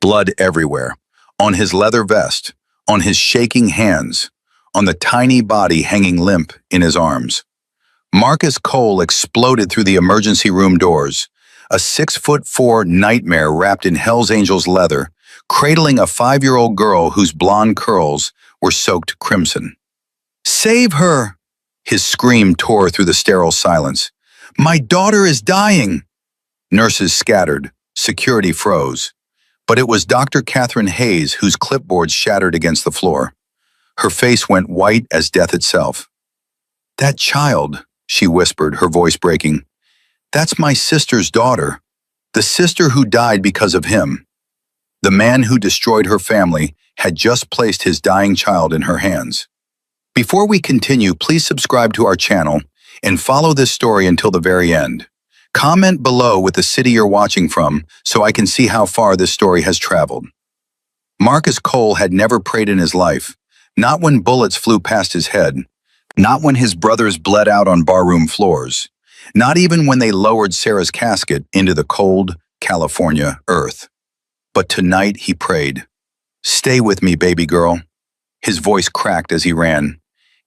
Blood everywhere, on his leather vest, on his shaking hands, on the tiny body hanging limp in his arms. Marcus Cole exploded through the emergency room doors, a 6'4" nightmare wrapped in Hell's Angels leather, cradling a 5-year-old girl whose blonde curls were soaked crimson. "Save her!" His scream tore through the sterile silence. "My daughter is dying!" Nurses scattered, security froze. But it was Dr. Catherine Hayes whose clipboard shattered against the floor. Her face went white as death itself. "That child," she whispered, her voice breaking. "That's my sister's daughter. The sister who died because of him. The man who destroyed her family had just placed his dying child in her hands." Before we continue, please subscribe to our channel and follow this story until the very end. Comment below with the city you're watching from so I can see how far this story has traveled. Marcus Cole had never prayed in his life, not when bullets flew past his head, not when his brothers bled out on barroom floors, not even when they lowered Sarah's casket into the cold California earth. But tonight he prayed. "Stay with me, baby girl." His voice cracked as he ran.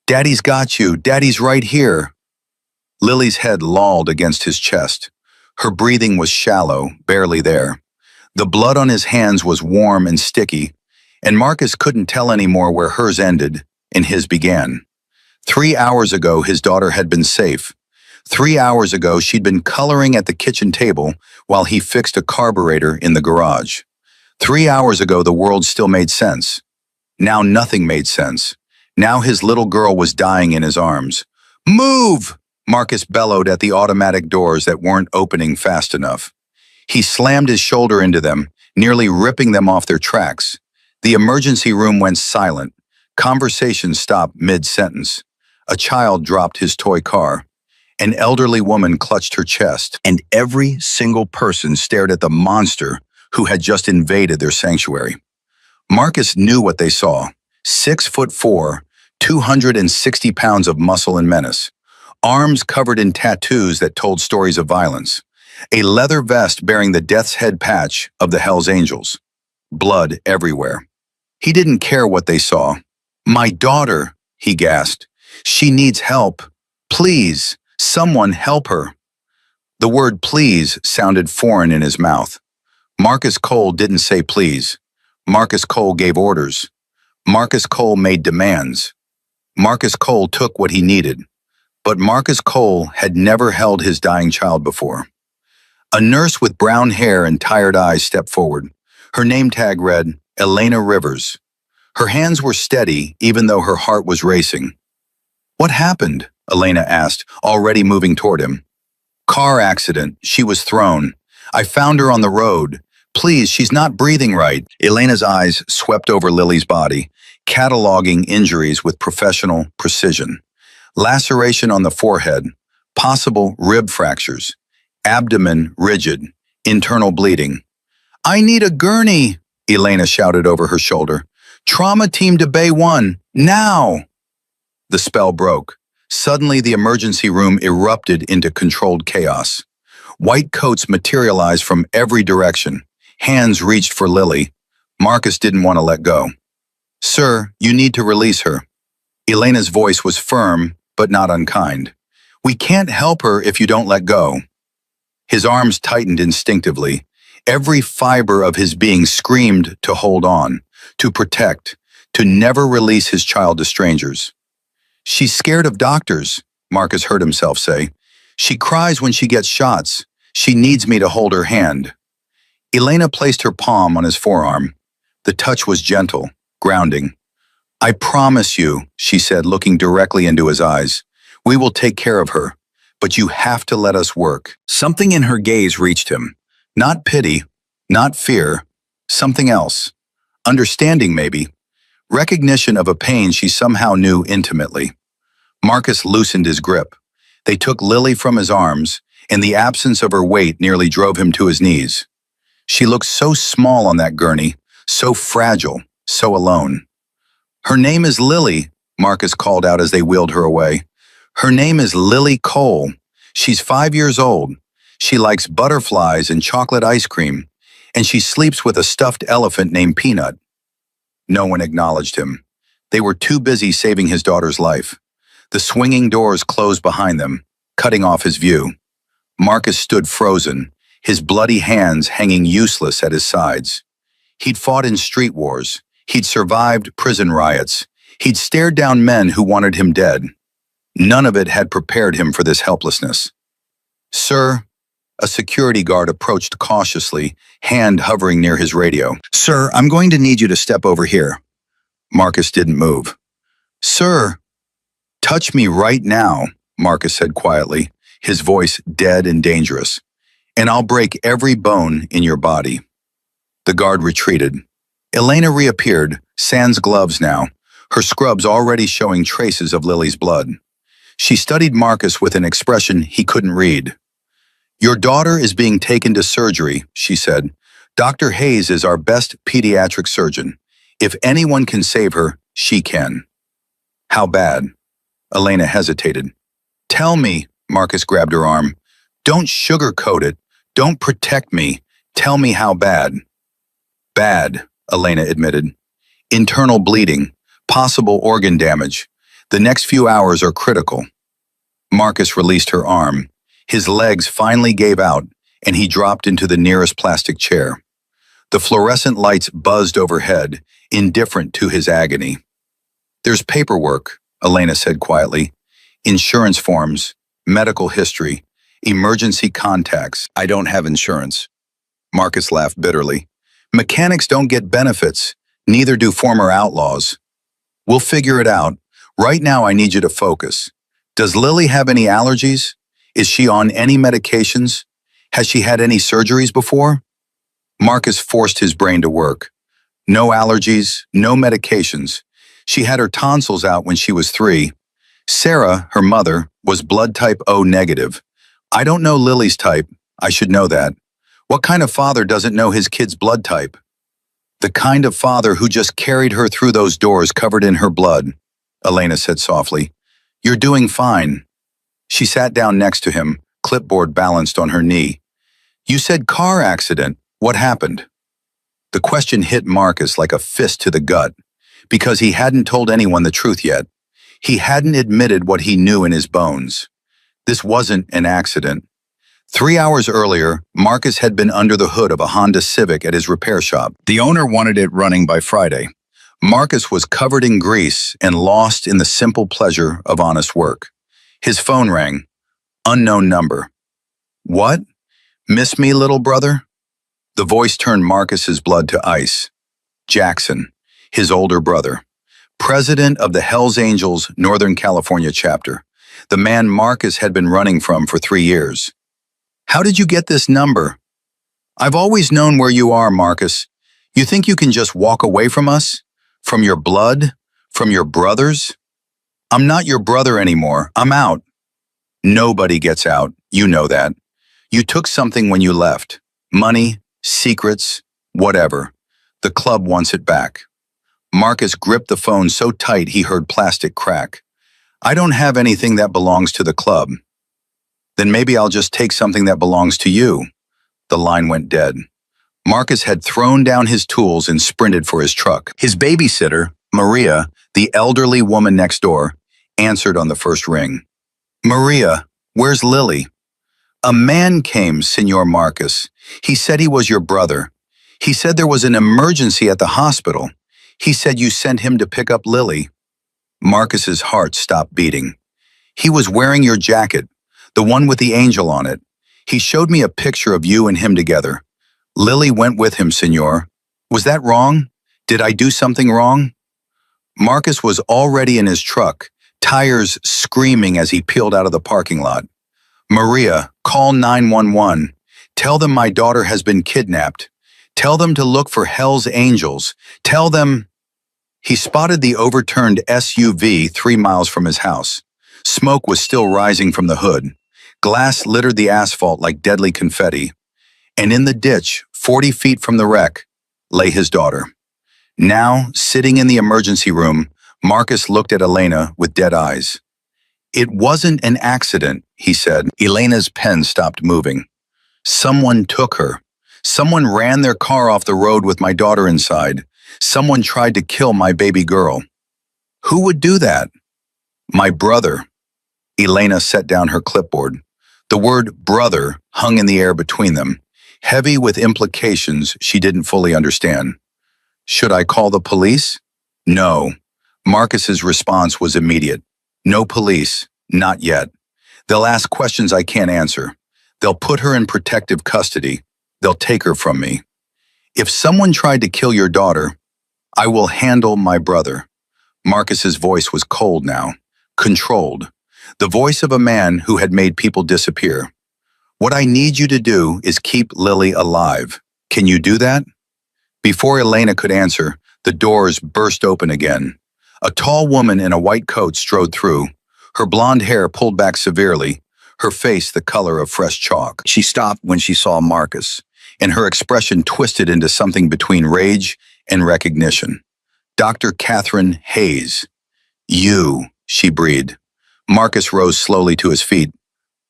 "Daddy's got you. Daddy's right here." Lily's head lolled against his chest. Her breathing was shallow, barely there. The blood on his hands was warm and sticky, and Marcus couldn't tell anymore where hers ended and his began. 3 hours ago, his daughter had been safe. 3 hours ago, she'd been coloring at the kitchen table while he fixed a carburetor in the garage. 3 hours ago, the world still made sense. Now nothing made sense. Now his little girl was dying in his arms. "Move!" Marcus bellowed at the automatic doors that weren't opening fast enough. He slammed his shoulder into them, nearly ripping them off their tracks. The emergency room went silent. Conversation stopped mid-sentence. A child dropped his toy car. An elderly woman clutched her chest, and every single person stared at the monster who had just invaded their sanctuary. Marcus knew what they saw. 6'4", 260 pounds of muscle and menace. Arms covered in tattoos that told stories of violence. A leather vest bearing the death's head patch of the Hell's Angels. Blood everywhere. He didn't care what they saw. "My daughter," he gasped. "She needs help. Please, someone help her." The word please sounded foreign in his mouth. Marcus Cole didn't say please. Marcus Cole gave orders. Marcus Cole made demands. Marcus Cole took what he needed. But Marcus Cole had never held his dying child before. A nurse with brown hair and tired eyes stepped forward. Her name tag read, Elena Rivers. Her hands were steady, even though her heart was racing. "What happened?" Elena asked, already moving toward him. "Car accident. She was thrown. I found her on the road. Please, she's not breathing right." Elena's eyes swept over Lily's body, cataloging injuries with professional precision. Laceration on the forehead, possible rib fractures, abdomen rigid, internal bleeding. "I need a gurney," Elena shouted over her shoulder. "Trauma team to Bay 1, now!" The spell broke. Suddenly, the emergency room erupted into controlled chaos. White coats materialized from every direction. Hands reached for Lily. Marcus didn't want to let go. "Sir, you need to release her." Elena's voice was firm, but not unkind. "We can't help her if you don't let go." His arms tightened instinctively. Every fiber of his being screamed to hold on, to protect, to never release his child to strangers. "She's scared of doctors," Marcus heard himself say. "She cries when she gets shots. She needs me to hold her hand." Elena placed her palm on his forearm. The touch was gentle, grounding. "I promise you," she said, looking directly into his eyes, "we will take care of her, but you have to let us work." Something in her gaze reached him. Not pity, not fear, something else. Understanding, maybe. Recognition of a pain she somehow knew intimately. Marcus loosened his grip. They took Lily from his arms, and the absence of her weight nearly drove him to his knees. She looked so small on that gurney, so fragile, so alone. "Her name is Lily," Marcus called out as they wheeled her away. "Her name is Lily Cole. She's 5 years old. She likes butterflies and chocolate ice cream. and she sleeps with a stuffed elephant named Peanut. No one acknowledged him. They were too busy saving his daughter's life. The swinging doors closed behind them, cutting off his view. Marcus stood frozen, his bloody hands hanging useless at his sides. He'd fought in street wars. He'd survived prison riots. He'd stared down men who wanted him dead. None of it had prepared him for this helplessness. "Sir," a security guard approached cautiously, hand hovering near his radio. "Sir, I'm going to need you to step over here." Marcus didn't move. "Sir." "Touch me right now," Marcus said quietly, his voice dead and dangerous, "and I'll break every bone in your body." The guard retreated. Elena reappeared, sans gloves now, her scrubs already showing traces of Lily's blood. She studied Marcus with an expression he couldn't read. "Your daughter is being taken to surgery," she said. "Dr. Hayes is our best pediatric surgeon. If anyone can save her, she can." "How bad?" Elena hesitated. "Tell me," Marcus grabbed her arm. "Don't sugarcoat it. Don't protect me. Tell me how bad." "Bad," Elena admitted. "Internal bleeding, possible organ damage. The next few hours are critical." Marcus released her arm. His legs finally gave out, and he dropped into the nearest plastic chair. The fluorescent lights buzzed overhead, indifferent to his agony. "There's paperwork," Elena said quietly. "Insurance forms, medical history, emergency contacts." "I don't have insurance." Marcus laughed bitterly. "Mechanics don't get benefits, neither do former outlaws. We'll figure it out. Right now I need you to focus. Does Lily have any allergies? Is she on any medications? Has she had any surgeries before?" Marcus forced his brain to work. No allergies, no medications. She had her tonsils out when she was 3. Sarah, her mother, was blood type O negative. I don't know Lily's type. I should know that. What kind of father doesn't know his kid's blood type? "The kind of father who just carried her through those doors covered in her blood," Elena said softly. "You're doing fine." She sat down next to him, clipboard balanced on her knee. "You said car accident. What happened?" The question hit Marcus like a fist to the gut, because he hadn't told anyone the truth yet. He hadn't admitted what he knew in his bones. This wasn't an accident. 3 hours earlier, Marcus had been under the hood of a Honda Civic at his repair shop. The owner wanted it running by Friday. Marcus was covered in grease and lost in the simple pleasure of honest work. His phone rang. Unknown number. "What? Miss me, little brother?" The voice turned Marcus's blood to ice. Jackson, his older brother, president of the Hells Angels Northern California chapter, the man Marcus had been running from for 3 years. "How did you get this number?" "I've always known where you are, Marcus. You think you can just walk away from us? From your blood? From your brothers?" "I'm not your brother anymore. I'm out." "Nobody gets out. You know that. You took something when you left. Money, secrets, whatever. The club wants it back." Marcus gripped the phone so tight he heard plastic crack. "I don't have anything that belongs to the club." "Then maybe I'll just take something that belongs to you." The line went dead. Marcus had thrown down his tools and sprinted for his truck. His babysitter, Maria, the elderly woman next door, answered on the first ring. "Maria, where's Lily?" "A man came, Senor Marcus. He said he was your brother. He said there was an emergency at the hospital. He said you sent him to pick up Lily." Marcus's heart stopped beating. "He was wearing your jacket, the one with the angel on it. He showed me a picture of you and him together. Lily went with him, Senor. Was that wrong? Did I do something wrong?" Marcus was already in his truck, tires screaming as he peeled out of the parking lot. "Maria, call 911. Tell them my daughter has been kidnapped. Tell them to look for Hell's Angels. Tell them—" He spotted the overturned SUV 3 miles from his house. Smoke was still rising from the hood. Glass littered the asphalt like deadly confetti. And in the ditch, 40 feet from the wreck, lay his daughter. Now, sitting in the emergency room, Marcus looked at Elena with dead eyes. "It wasn't an accident," he said. Elena's pen stopped moving. "Someone took her. Someone ran their car off the road with my daughter inside. Someone tried to kill my baby girl. Who would do that? My brother. Elena set down her clipboard. The word brother hung in the air between them, heavy with implications she didn't fully understand. Should I call the police? No. Marcus's response was immediate. No police, not yet. They'll ask questions I can't answer. They'll put her in protective custody. They'll take her from me. If someone tried to kill your daughter, I will handle my brother. Marcus's voice was cold now, controlled. The voice of a man who had made people disappear. What I need you to do is keep Lily alive. Can you do that? Before Elena could answer, the doors burst open again. A tall woman in a white coat strode through, her blonde hair pulled back severely, her face the color of fresh chalk. She stopped when she saw Marcus, and her expression twisted into something between rage and recognition. Dr. Catherine Hayes. You, she breathed. Marcus rose slowly to his feet.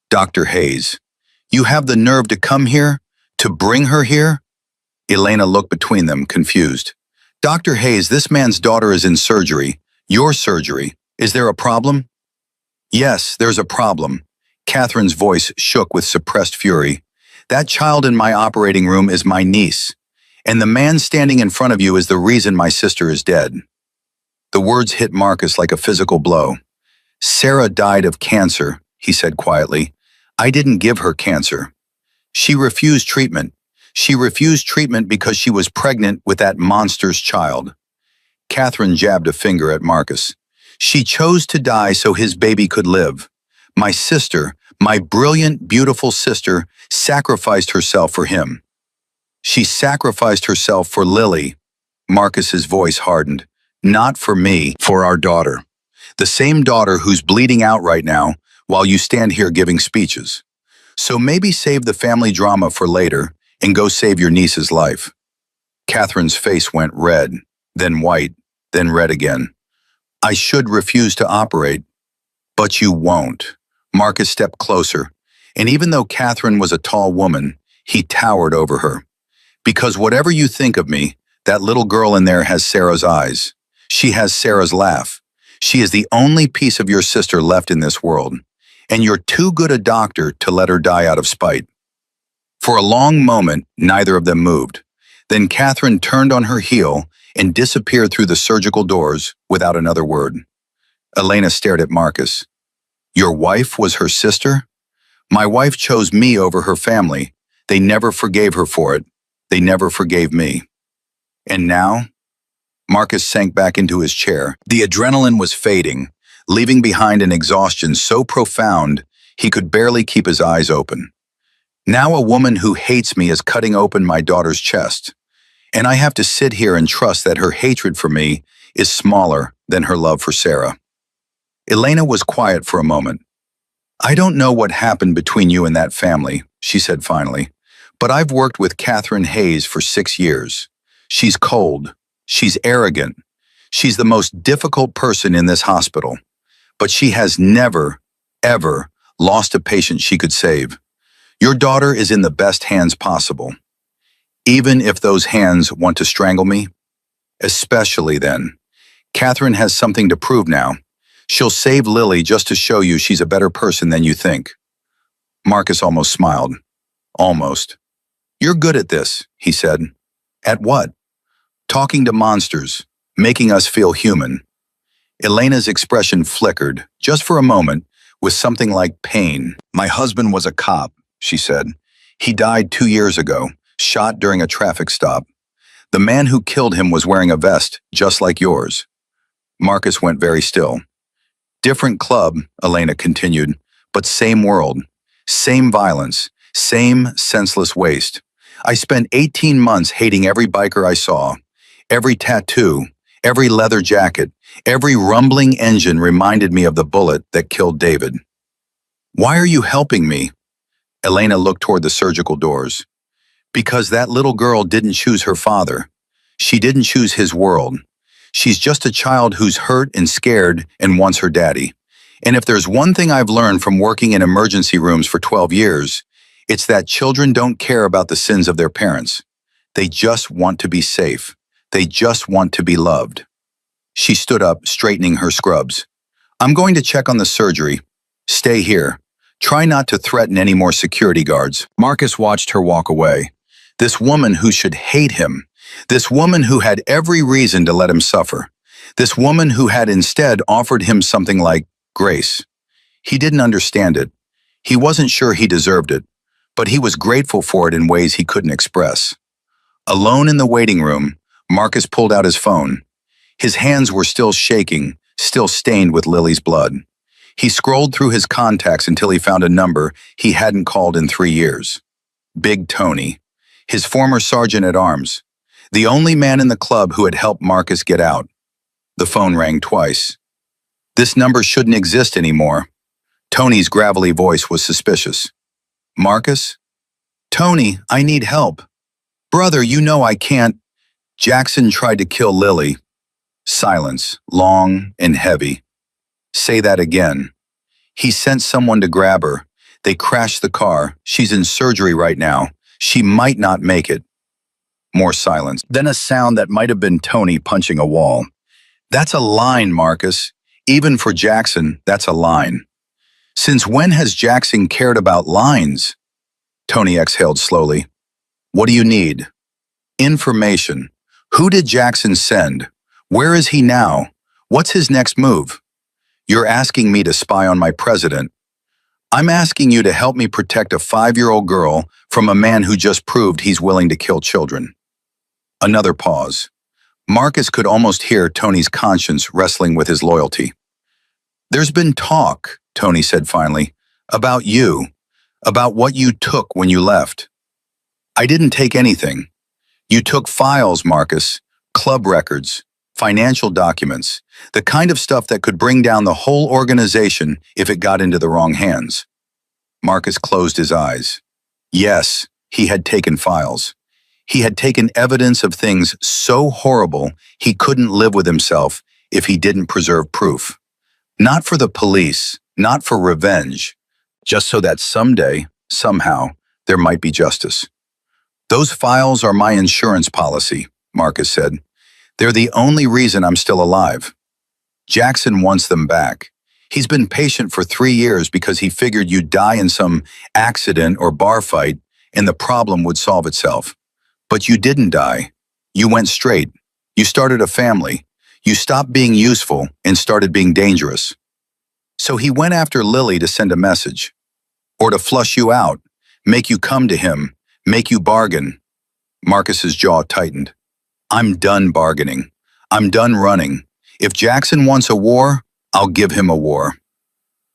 Dr. Hayes, you have the nerve to come here? To bring her here? Elena looked between them, confused. Dr. Hayes, this man's daughter is in surgery. Your surgery. Is there a problem? Yes, there's a problem. Catherine's voice shook with suppressed fury. That child in my operating room is my niece, and the man standing in front of you is the reason my sister is dead. The words hit Marcus like a physical blow. Sarah died of cancer, he said quietly. I didn't give her cancer. She refused treatment. She refused treatment because she was pregnant with that monster's child. Catherine jabbed a finger at Marcus. She chose to die so his baby could live. My sister, my brilliant, beautiful sister, sacrificed herself for him. She sacrificed herself for Lily. Marcus's voice hardened. Not for me, for our daughter. The same daughter who's bleeding out right now while you stand here giving speeches. So maybe save the family drama for later and go save your niece's life. Catherine's face went red, then white, then red again. I should refuse to operate, but you won't. Marcus stepped closer, and even though Catherine was a tall woman, he towered over her. Because whatever you think of me, that little girl in there has Sarah's eyes. She has Sarah's laugh. She is the only piece of your sister left in this world, and you're too good a doctor to let her die out of spite. For a long moment, neither of them moved. Then Catherine turned on her heel and disappeared through the surgical doors without another word. Elena stared at Marcus. Your wife was her sister? My wife chose me over her family. They never forgave her for it. They never forgave me. And now? Marcus sank back into his chair. The adrenaline was fading, leaving behind an exhaustion so profound he could barely keep his eyes open. Now a woman who hates me is cutting open my daughter's chest, and I have to sit here and trust that her hatred for me is smaller than her love for Sarah. Elena was quiet for a moment. I don't know what happened between you and that family, she said finally, but I've worked with Catherine Hayes for 6 years. She's cold. She's arrogant. She's the most difficult person in this hospital, but she has never, ever lost a patient she could save. Your daughter is in the best hands possible. Even if those hands want to strangle me, especially then. Catherine has something to prove now. She'll save Lily just to show you she's a better person than you think. Marcus almost smiled. Almost. You're good at this, he said. At what? Talking to monsters, making us feel human. Elena's expression flickered, just for a moment, with something like pain. My husband was a cop, she said. He died 2 years ago, shot during a traffic stop. The man who killed him was wearing a vest, just like yours. Marcus went very still. Different club, Elena continued, but same world, same violence, same senseless waste. I spent 18 months hating every biker I saw. Every tattoo, every leather jacket, every rumbling engine reminded me of the bullet that killed David. Why are you helping me? Elena looked toward the surgical doors. Because that little girl didn't choose her father. She didn't choose his world. She's just a child who's hurt and scared and wants her daddy. And if there's one thing I've learned from working in emergency rooms for 12 years, It's that children don't care about the sins of their parents. They just want to be safe. They just want to be loved. She stood up, straightening her scrubs. I'm going to check on the surgery. Stay here. Try not to threaten any more security guards. Marcus watched her walk away. This woman who should hate him. This woman who had every reason to let him suffer. This woman who had instead offered him something like grace. He didn't understand it. He wasn't sure he deserved it, but he was grateful for it in ways he couldn't express. Alone in the waiting room, Marcus pulled out his phone. His hands were still shaking, still stained with Lily's blood. He scrolled through his contacts until he found a number he hadn't called in 3 years. Big Tony, his former sergeant-at-arms, the only man in the club who had helped Marcus get out. The phone rang twice. This number shouldn't exist anymore. Tony's gravelly voice was suspicious. Marcus? Tony, I need help. Brother, you know I can't. Jackson tried to kill Lily. Silence, long and heavy. Say that again. He sent someone to grab her. They crashed the car. She's in surgery right now. She might not make it. More silence. Then a sound that might have been Tony punching a wall. That's a line, Marcus. Even for Jackson, that's a line. Since when has Jackson cared about lines? Tony exhaled slowly. What do you need? Information. Who did Jackson send? Where is he now? What's his next move? You're asking me to spy on my president. I'm asking you to help me protect a 5-year-old girl from a man who just proved he's willing to kill children. Another pause. Marcus could almost hear Tony's conscience wrestling with his loyalty. There's been talk, Tony said finally, about you, about what you took when you left. I didn't take anything. You took files, Marcus, club records, financial documents, the kind of stuff that could bring down the whole organization if it got into the wrong hands. Marcus closed his eyes. Yes, he had taken files. He had taken evidence of things so horrible he couldn't live with himself if he didn't preserve proof. Not for the police, not for revenge, just so that someday, somehow, there might be justice. Those files are my insurance policy, Marcus said. They're the only reason I'm still alive. Jackson wants them back. He's been patient for 3 years because he figured you'd die in some accident or bar fight and the problem would solve itself. But you didn't die. You went straight. You started a family. You stopped being useful and started being dangerous. So he went after Lily to send a message. Or to flush you out, make you come to him, make you bargain. Marcus's jaw tightened. I'm done bargaining. I'm done running. If Jackson wants a war, I'll give him a war.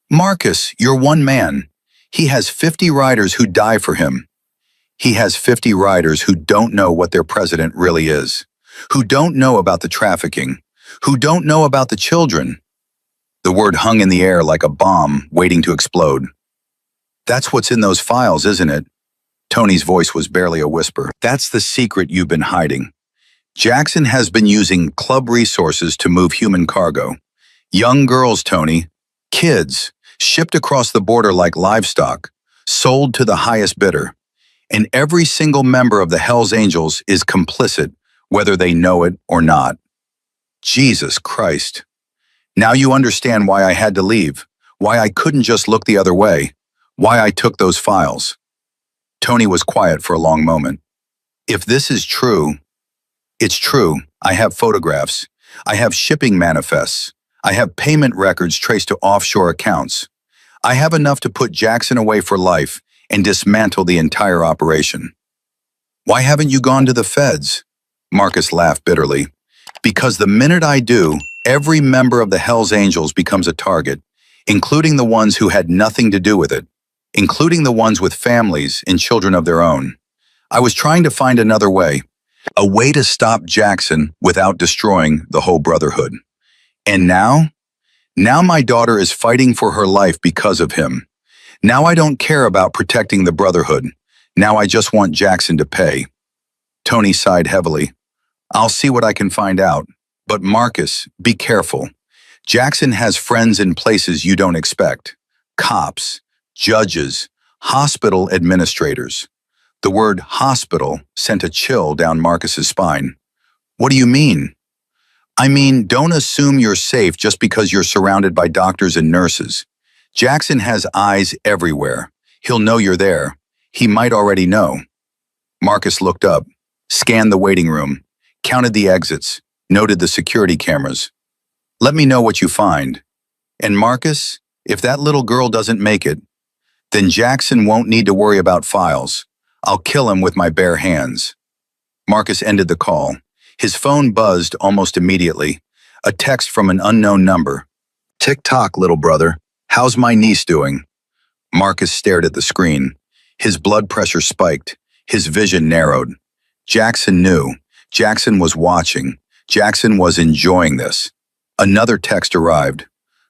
Marcus, you're one man. He has 50 riders who die for him. He has 50 riders who don't know what their president really is, who don't know about the trafficking, who don't know about the children. The word hung in the air like a bomb waiting to explode. That's what's in those files, isn't it? Tony's voice was barely a whisper. That's the secret you've been hiding. Jackson has been using club resources to move human cargo. Young girls, Tony. Kids. Shipped across the border like livestock. Sold to the highest bidder. And every single member of the Hells Angels is complicit, whether they know it or not. Jesus Christ. Now you understand why I had to leave, why I couldn't just look the other way, why I took those files. Tony was quiet for a long moment. If this is true, it's true. I have photographs. I have shipping manifests. I have payment records traced to offshore accounts. I have enough to put Jackson away for life and dismantle the entire operation. Why haven't you gone to the feds? Marcus laughed bitterly. Because the minute I do, every member of the Hells Angels becomes a target, including the ones who had nothing to do with it, including the ones with families and children of their own. I was trying to find another way, a way to stop Jackson without destroying the whole brotherhood. And now my daughter is fighting for her life because of him. Now I don't care about protecting the brotherhood. Now I just want Jackson to pay. Tony sighed heavily. I'll see what I can find out. But Marcus, be careful. Jackson has friends in places you don't expect. Cops, judges, Hospital administrators. The word hospital sent a chill down Marcus's spine. What do you mean? I mean, don't assume you're safe just because you're surrounded by doctors and nurses. Jackson has eyes everywhere. He'll know you're there. He might already know. Marcus looked up, scanned the waiting room, counted the exits, noted the security cameras. Let me know what you find. And Marcus, if that little girl doesn't make it, then Jackson won't need to worry about files. I'll kill him with my bare hands. Marcus ended the call. His phone buzzed almost immediately. A text from an unknown number. Tick-tock, little brother. How's my niece doing? Marcus stared at the screen. His blood pressure spiked. His vision narrowed. Jackson knew. Jackson was watching. Jackson was enjoying this. Another text arrived.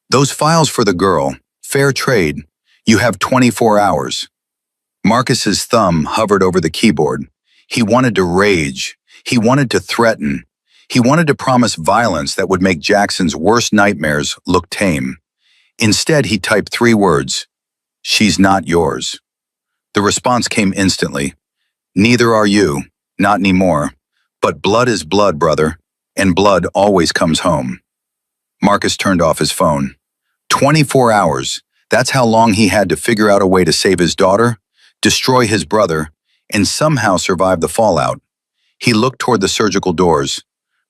Those files for the girl. Fair trade. You have 24 hours. Marcus's thumb hovered over the keyboard. He wanted to rage. He wanted to threaten. He wanted to promise violence that would make Jackson's worst nightmares look tame. Instead, he typed 3 words. She's not yours. The response came instantly. Neither are you. Not anymore. But blood is blood, brother. And blood always comes home. Marcus turned off his phone. 24 hours. That's how long he had to figure out a way to save his daughter, destroy his brother, and somehow survive the fallout. He looked toward the surgical doors.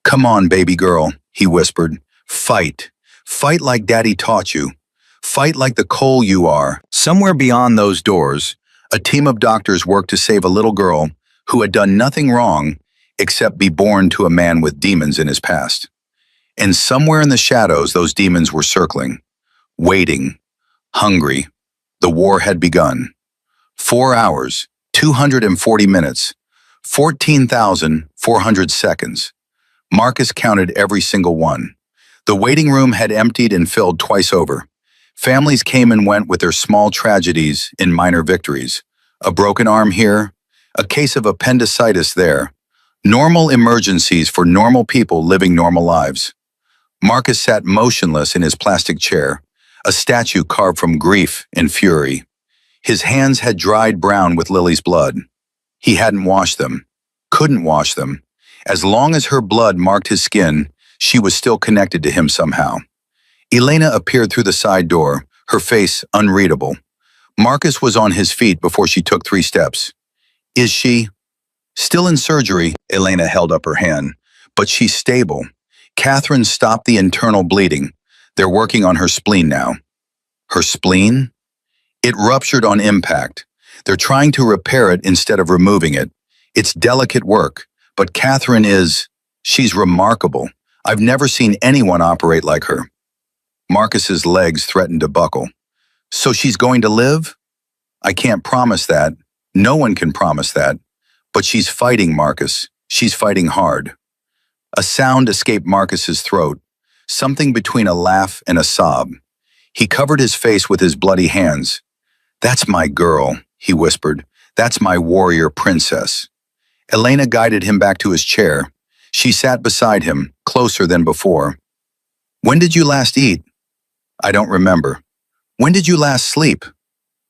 Come on, baby girl, he whispered. Fight. Fight like Daddy taught you. Fight like the coal you are. Somewhere beyond those doors, a team of doctors worked to save a little girl who had done nothing wrong except be born to a man with demons in his past. And somewhere in the shadows, those demons were circling, waiting, hungry. The war had begun. 4 hours, 240 minutes, 14,400 seconds. Marcus counted every single one. The waiting room had emptied and filled twice over. Families came and went with their small tragedies and minor victories. A broken arm here, a case of appendicitis there. Normal emergencies for normal people living normal lives. Marcus sat motionless in his plastic chair, a statue carved from grief and fury. His hands had dried brown with Lily's blood. He hadn't washed them, couldn't wash them. As long as her blood marked his skin, she was still connected to him somehow. Elena appeared through the side door, her face unreadable. Marcus was on his feet before she took 3 steps. Is she? Still in surgery, Elena held up her hand. But she's stable. Catherine stopped the internal bleeding. They're working on her spleen now. Her spleen? It ruptured on impact. They're trying to repair it instead of removing it. It's delicate work, but she's remarkable. I've never seen anyone operate like her. Marcus's legs threatened to buckle. So she's going to live? I can't promise that. No one can promise that. But she's fighting, Marcus. She's fighting hard. A sound escaped Marcus's throat, something between a laugh and a sob. He covered his face with his bloody hands. That's my girl, he whispered. That's my warrior princess. Elena guided him back to his chair. She sat beside him, closer than before. When did you last eat? I don't remember. When did you last sleep?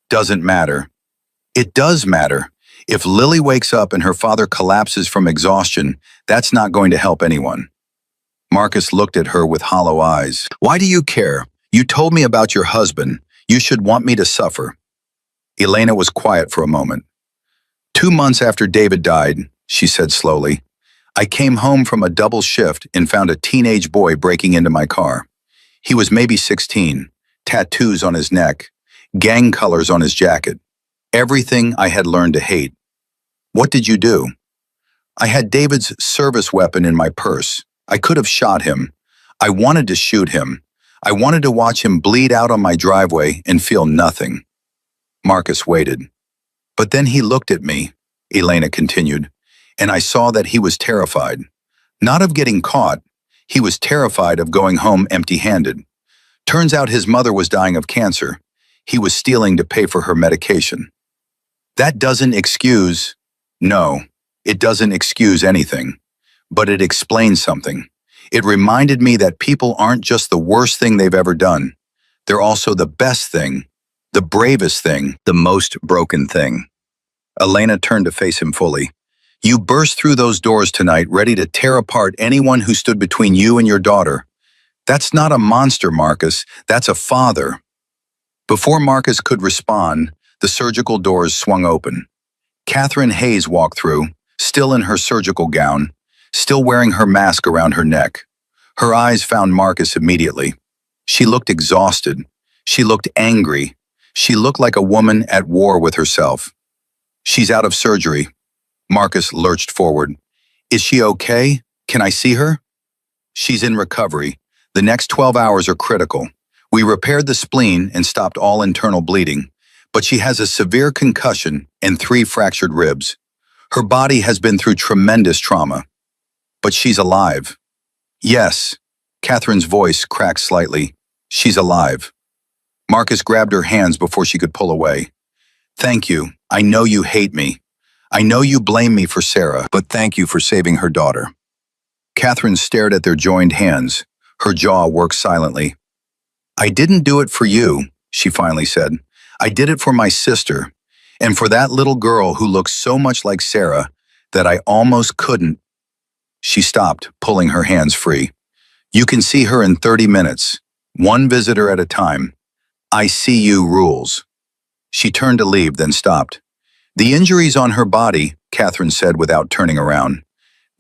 Doesn't matter. It does matter. If Lily wakes up and her father collapses from exhaustion, that's not going to help anyone. Marcus looked at her with hollow eyes. Why do you care? You told me about your husband. You should want me to suffer. Elena was quiet for a moment. 2 months after David died, she said slowly, I came home from a double shift and found a teenage boy breaking into my car. He was maybe 16, tattoos on his neck, gang colors on his jacket. Everything I had learned to hate. What did you do? I had David's service weapon in my purse. I could have shot him. I wanted to shoot him. I wanted to watch him bleed out on my driveway and feel nothing. Marcus waited. But then he looked at me, Elena continued, and I saw that he was terrified. Not of getting caught. He was terrified of going home empty-handed. Turns out his mother was dying of cancer. He was stealing to pay for her medication. That doesn't excuse... No, it doesn't excuse anything. But it explains something. It reminded me that people aren't just the worst thing they've ever done. They're also the best thing The bravest thing, the most broken thing. Elena turned to face him fully. You burst through those doors tonight, ready to tear apart anyone who stood between you and your daughter. That's not a monster, Marcus. That's a father. Before Marcus could respond, the surgical doors swung open. Catherine Hayes walked through, still in her surgical gown, still wearing her mask around her neck. Her eyes found Marcus immediately. She looked exhausted. She looked angry. She looked like a woman at war with herself. She's out of surgery. Marcus lurched forward. Is she okay? Can I see her? She's in recovery. The next 12 hours are critical. We repaired the spleen and stopped all internal bleeding, but she has a severe concussion and 3 fractured ribs. Her body has been through tremendous trauma. But she's alive. Yes. Catherine's voice cracked slightly. She's alive. Marcus grabbed her hands before she could pull away. Thank you. I know you hate me. I know you blame me for Sarah, but thank you for saving her daughter. Catherine stared at their joined hands. Her jaw worked silently. I didn't do it for you, she finally said. I did it for my sister, and for that little girl who looks so much like Sarah that I almost couldn't. She stopped, pulling her hands free. You can see her in 30 minutes, one visitor at a time. I see you rules. She turned to leave, then stopped. The injuries on her body, Catherine said without turning around.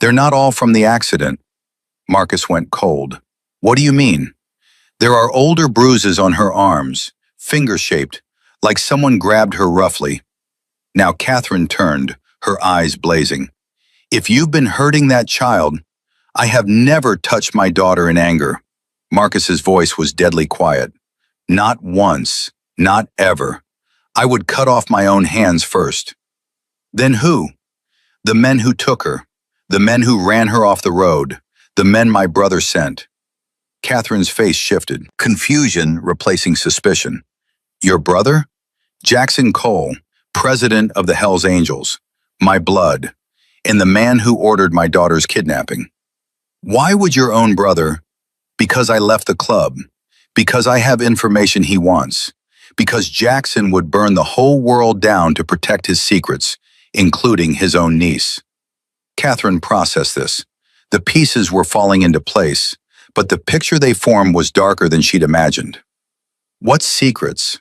They're not all from the accident. Marcus went cold. What do you mean? There are older bruises on her arms, finger-shaped, like someone grabbed her roughly. Now Catherine turned, her eyes blazing. If you've been hurting that child, I have never touched my daughter in anger. Marcus's voice was deadly quiet. Not once, not ever. I would cut off my own hands first. Then who? The men who took her, the men who ran her off the road, the men my brother sent. Catherine's face shifted, confusion replacing suspicion. Your brother? Jackson Cole, president of the Hells Angels, my blood, and the man who ordered my daughter's kidnapping. Why would your own brother? Because I left the club, because I have information he wants, because Jackson would burn the whole world down to protect his secrets, including his own niece. Catherine processed this. The pieces were falling into place, but the picture they formed was darker than she'd imagined. What secrets?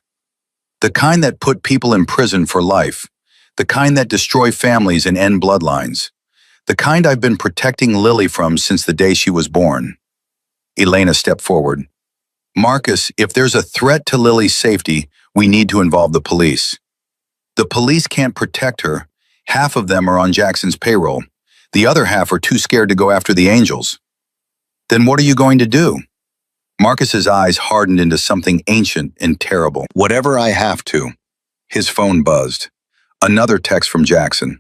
The kind that put people in prison for life, the kind that destroy families and end bloodlines, the kind I've been protecting Lily from since the day she was born. Elena stepped forward. Marcus, if there's a threat to Lily's safety, we need to involve the police. The police can't protect her. Half of them are on Jackson's payroll. The other half are too scared to go after the angels. Then what are you going to do? Marcus's eyes hardened into something ancient and terrible. Whatever I have to. His phone buzzed. Another text from Jackson.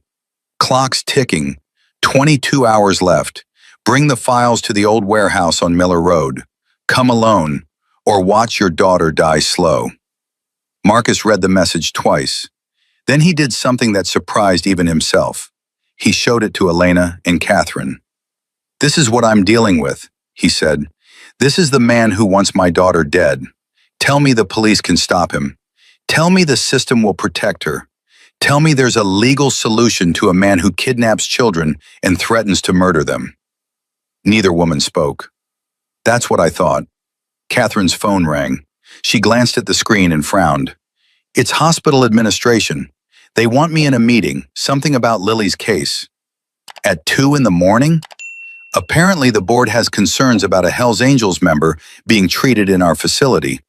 Clock's ticking. 22 hours left. Bring the files to the old warehouse on Miller Road. Come alone, or watch your daughter die slow. Marcus read the message twice. Then he did something that surprised even himself. He showed it to Elena and Catherine. This is what I'm dealing with, he said. This is the man who wants my daughter dead. Tell me the police can stop him. Tell me the system will protect her. Tell me there's a legal solution to a man who kidnaps children and threatens to murder them. Neither woman spoke. That's what I thought. Catherine's phone rang. She glanced at the screen and frowned. It's hospital administration. They want me in a meeting, something about Lily's case. At 2 in the morning? Apparently the board has concerns about a Hells Angels member being treated in our facility.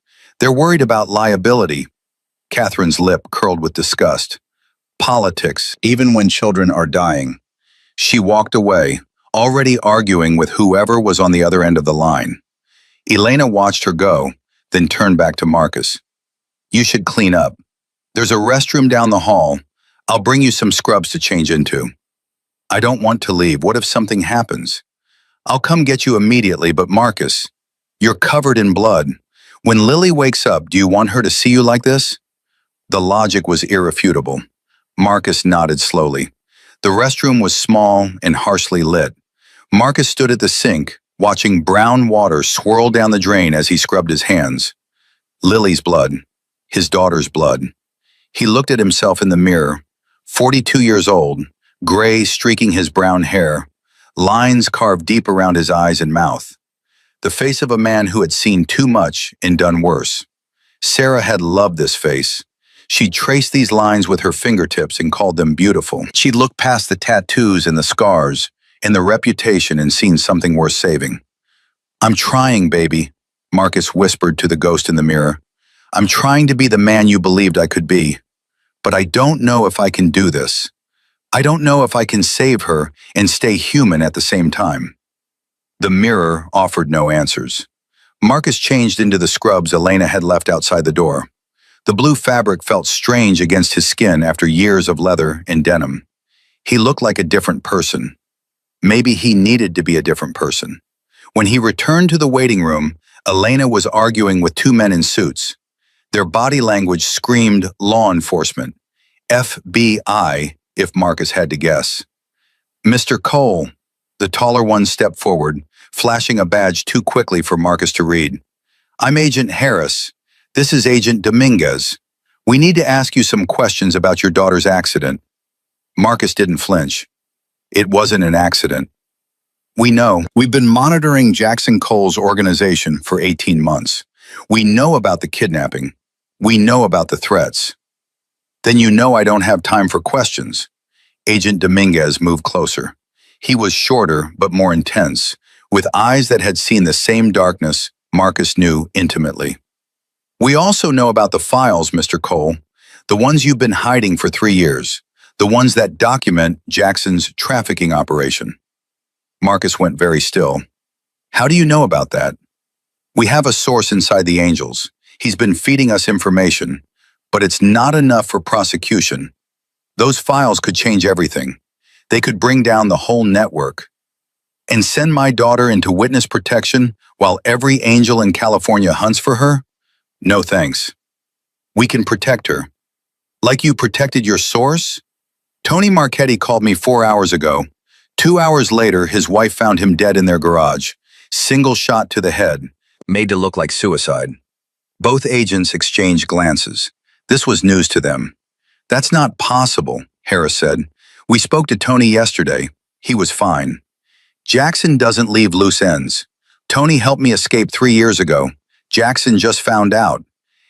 They're worried about liability. Catherine's lip curled with disgust. Politics, even when children are dying. She walked away, already arguing with whoever was on the other end of the line. Elena watched her go, then turned back to Marcus. You should clean up. There's a restroom down the hall. I'll bring you some scrubs to change into. I don't want to leave. What if something happens? I'll come get you immediately, but Marcus, you're covered in blood. When Lily wakes up, do you want her to see you like this? The logic was irrefutable. Marcus nodded slowly. The restroom was small and harshly lit. Marcus stood at the sink, watching brown water swirl down the drain as he scrubbed his hands. Lily's blood. his daughter's blood. He looked at himself in the mirror, 42 years old, gray streaking his brown hair, lines carved deep around his eyes and mouth. The face of a man who had seen too much and done worse. Sarah had loved this face. She traced these lines with her fingertips and called them beautiful. She'd looked past the tattoos and the scars and the reputation and seen something worth saving. "I'm trying, baby," Marcus whispered to the ghost in the mirror. "I'm trying to be the man you believed I could be. But I don't know if I can do this. I don't know if I can save her and stay human at the same time." The mirror offered no answers. Marcus changed into the scrubs Elena had left outside the door. The blue fabric felt strange against his skin after years of leather and denim. He looked like a different person. Maybe he needed to be a different person. When he returned to the waiting room, Elena was arguing with two men in suits. Their body language screamed law enforcement. FBI, if Marcus had to guess. "Mr. Cole," the taller one stepped forward, flashing a badge too quickly for Marcus to read. "I'm Agent Harris. This is Agent Dominguez. We need to ask you some questions about your daughter's accident." Marcus didn't flinch. "It wasn't an accident. We know. We've been monitoring Jackson Cole's organization for 18 months. We know about the kidnapping. We know about the threats." "Then you know I don't have time for questions." Agent Dominguez moved closer. He was shorter but more intense, with eyes that had seen the same darkness Marcus knew intimately. "We also know about the files, Mr. Cole, the ones you've been hiding for 3 years, the ones that document Jackson's trafficking operation." Marcus went very still. "How do you know about that?" "We have a source inside the Angels. He's been feeding us information, but it's not enough for prosecution. Those files could change everything. They could bring down the whole network. And send my daughter into witness protection while every angel in California hunts for her? No thanks. We can protect her. Like you protected your source? Tony Marchetti called me 4 hours ago. 2 hours later, his wife found him dead in their garage. Single shot to the head, made to look like suicide. Both agents exchanged glances. This was news to them. "That's not possible," Harris said. "We spoke to Tony yesterday. He was fine. Jackson doesn't leave loose ends. Tony helped me escape 3 years ago. Jackson just found out.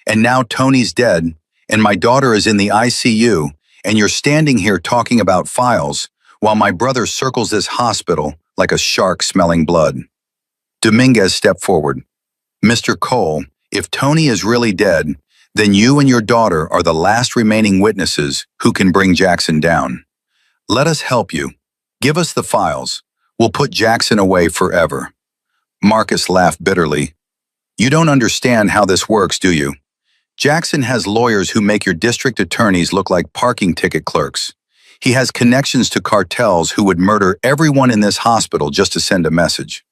And now Tony's dead, and my daughter is in the ICU, and you're standing here talking about files while my brother circles this hospital like a shark smelling blood." Dominguez stepped forward. "Mr. Cole, if Tony is really dead, then you and your daughter are the last remaining witnesses who can bring Jackson down. Let us help you. Give us the files. We'll put Jackson away forever." Marcus laughed bitterly. "You don't understand how this works, do you? Jackson has lawyers who make your district attorneys look like parking ticket clerks. He has connections to cartels who would murder everyone in this hospital just to send a message.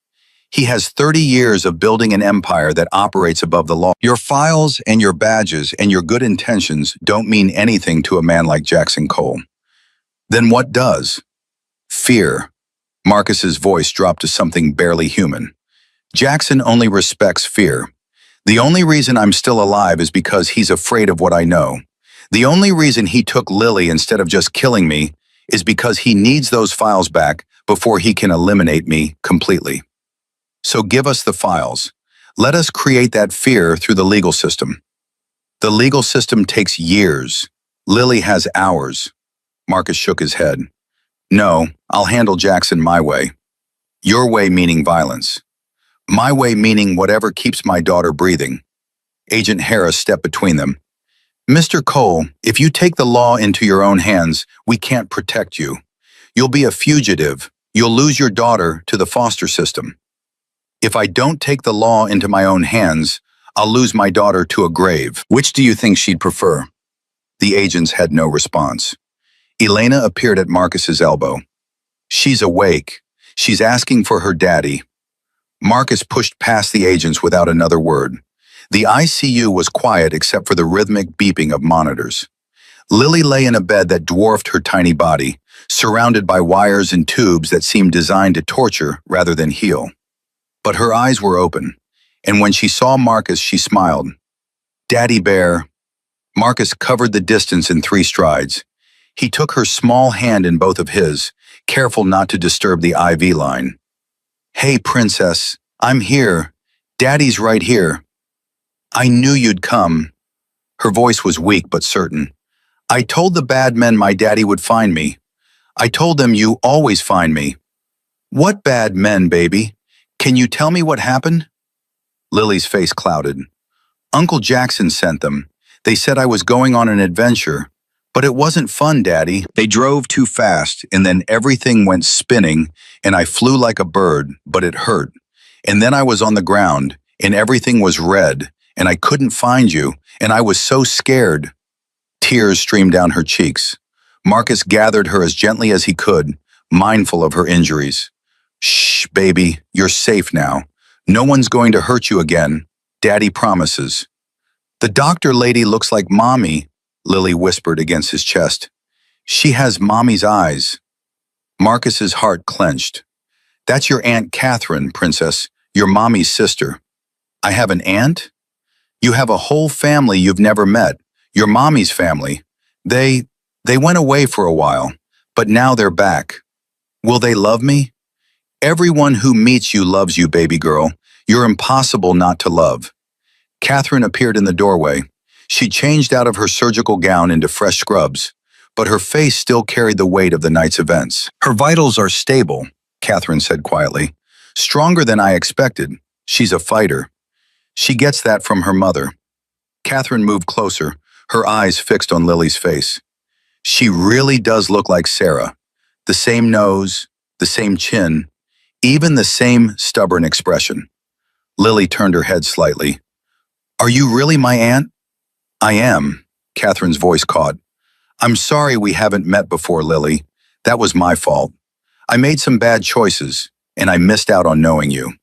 He has 30 years of building an empire that operates above the law. Your files and your badges and your good intentions don't mean anything to a man like Jackson Cole. Then what does? Fear." Marcus's voice dropped to something barely human. "Jackson only respects fear. The only reason I'm still alive is because he's afraid of what I know. The only reason he took Lily instead of just killing me is because he needs those files back before he can eliminate me completely. So give us the files. Let us create that fear through the legal system. The legal system takes years. Lily has hours." Marcus shook his head. "No, I'll handle Jackson my way. Your way meaning violence. My way meaning whatever keeps my daughter breathing." Agent Harris stepped between them. "Mr. Cole, if you take the law into your own hands, we can't protect you. You'll be a fugitive. You'll lose your daughter to the foster system. If I don't take the law into my own hands, I'll lose my daughter to a grave. Which do you think she'd prefer?" The agents had no response. Elena appeared at Marcus's elbow. "She's awake. She's asking for her daddy." Marcus pushed past the agents without another word. The ICU was quiet except for the rhythmic beeping of monitors. Lily lay in a bed that dwarfed her tiny body, surrounded by wires and tubes that seemed designed to torture rather than heal. But her eyes were open, and when she saw Marcus, she smiled. "Daddy Bear." Marcus covered the distance in 3 strides. He took her small hand in both of his, careful not to disturb the IV line. "Hey, princess, I'm here. Daddy's right here. I knew you'd come." Her voice was weak but certain. "I told the bad men my daddy would find me. I told them you always find me." "What bad men, baby? Can you tell me what happened?" Lily's face clouded. "Uncle Jackson sent them. They said I was going on an adventure. But it wasn't fun, Daddy. They drove too fast, and then everything went spinning, and I flew like a bird, but it hurt. And then I was on the ground, and everything was red, and I couldn't find you, and I was so scared." Tears streamed down her cheeks. Marcus gathered her as gently as he could, mindful of her injuries. "Shh, baby, you're safe now. No one's going to hurt you again. Daddy promises." "The doctor lady looks like Mommy," Lily whispered against his chest. "She has Mommy's eyes." Marcus's heart clenched. "That's your Aunt Catherine, Princess, your Mommy's sister." "I have an aunt?" "You have a whole family you've never met, your Mommy's family. They went away for a while, but now they're back. Will they love me?" "Everyone who meets you loves you, baby girl. You're impossible not to love." Catherine appeared in the doorway. She changed out of her surgical gown into fresh scrubs, but her face still carried the weight of the night's events. "Her vitals are stable," Catherine said quietly. "Stronger than I expected. She's a fighter. She gets that from her mother." Catherine moved closer, her eyes fixed on Lily's face. "She really does look like Sarah. The same nose, the same chin, even the same stubborn expression." Lily turned her head slightly. "Are you really my aunt?" "I am," Catherine's voice caught. "I'm sorry we haven't met before, Lily. That was my fault. I made some bad choices, and I missed out on knowing you."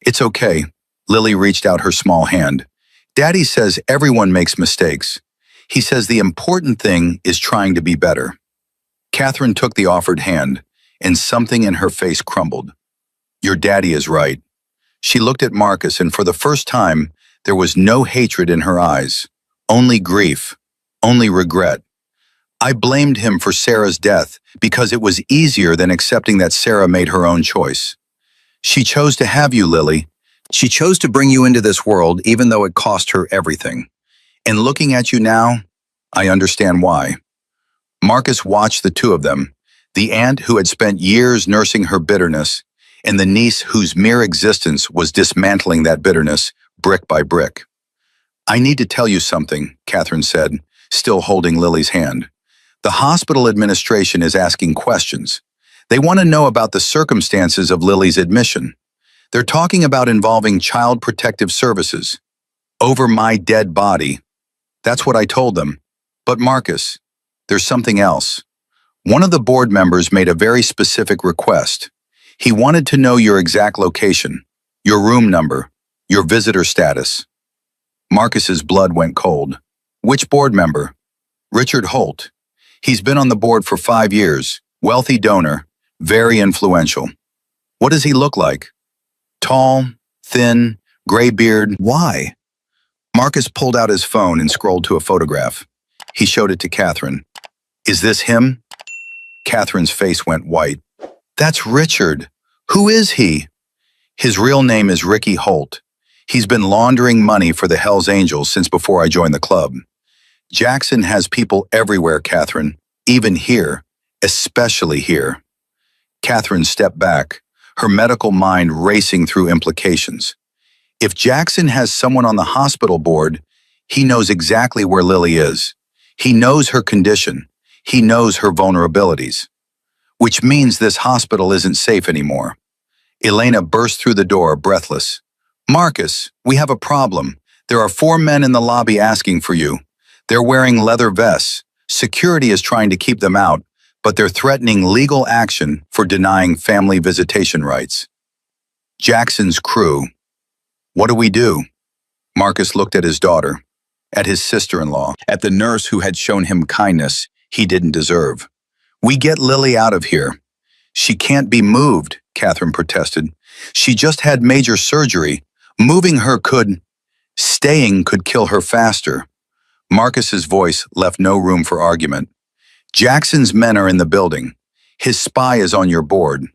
"It's okay." Lily reached out her small hand. "Daddy says everyone makes mistakes. He says the important thing is trying to be better." Catherine took the offered hand, and something in her face crumbled. "Your daddy is right." She looked at Marcus, and for the first time, there was no hatred in her eyes. Only grief, only regret. "I blamed him for Sarah's death because it was easier than accepting that Sarah made her own choice. She chose to have you, Lily. She chose to bring you into this world even though it cost her everything. And looking at you now, I understand why." Marcus watched the two of them, the aunt who had spent years nursing her bitterness, and the niece whose mere existence was dismantling that bitterness brick by brick. "I need to tell you something," Catherine said, still holding Lily's hand. "The hospital administration is asking questions. They want to know about the circumstances of Lily's admission. They're talking about involving Child Protective Services. Over my dead body." That's what I told them. "But Marcus, there's something else." One of the board members made a very specific request. He wanted to know your exact location, your room number, your visitor status. Marcus's blood went cold. "Which board member?" "Richard Holt. He's been on the board for 5 years, wealthy donor, very influential." "What does he look like?" "Tall, thin, gray beard." "Why?" Marcus pulled out his phone and scrolled to a photograph. He showed it to Catherine. "Is this him?" Catherine's face went white. "That's Richard. Who is he?" "His real name is Ricky Holt. He's been laundering money for the Hells Angels since before I joined the club. Jackson has people everywhere, Catherine, even here, especially here." Catherine stepped back, her medical mind racing through implications. If Jackson has someone on the hospital board, he knows exactly where Lily is. He knows her condition. He knows her vulnerabilities. Which means this hospital isn't safe anymore. Elena burst through the door, breathless. "Marcus, we have a problem. There are 4 men in the lobby asking for you. They're wearing leather vests. Security is trying to keep them out, but they're threatening legal action for denying family visitation rights." Jackson's crew. "What do we do?" Marcus looked at his daughter, at his sister-in-law, at the nurse who had shown him kindness he didn't deserve. "We get Lily out of here." "She can't be moved," Catherine protested. "She just had major surgery. Moving her could... Staying could kill her faster." Marcus's voice left no room for argument. Jackson's men are in the building. His spy is on your board.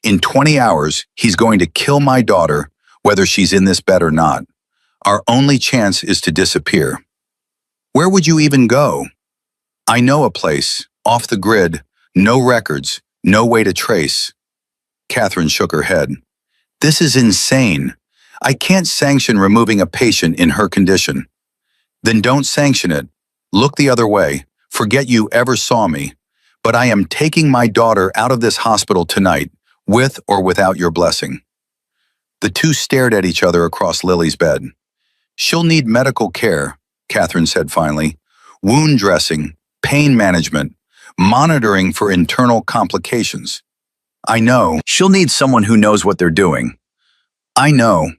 In 20 hours, he's going to kill my daughter, whether she's in this bed or not. Our only chance is to disappear. Where would you even go? I know a place, off the grid, no records, no way to trace. Catherine shook her head. This is insane. I can't sanction removing a patient in her condition. Then don't sanction it. Look the other way. Forget you ever saw me. But I am taking my daughter out of this hospital tonight, with or without your blessing. The two stared at each other across Lily's bed. She'll need medical care, Catherine said finally. Wound dressing, pain management, monitoring for internal complications. I know. She'll need someone who knows what they're doing. I know.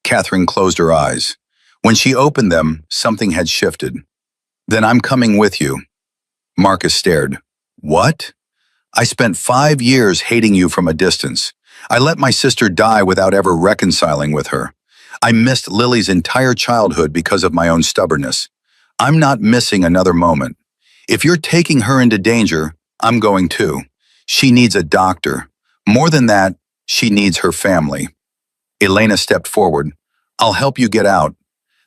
Catherine closed her eyes. When she opened them, something had shifted. Then I'm coming with you. Marcus stared. What? I spent 5 years hating you from a distance. I let my sister die without ever reconciling with her. I missed Lily's entire childhood because of my own stubbornness. I'm not missing another moment. If you're taking her into danger, I'm going too. She needs a doctor. More than that, she needs her family. Elena stepped forward. I'll help you get out.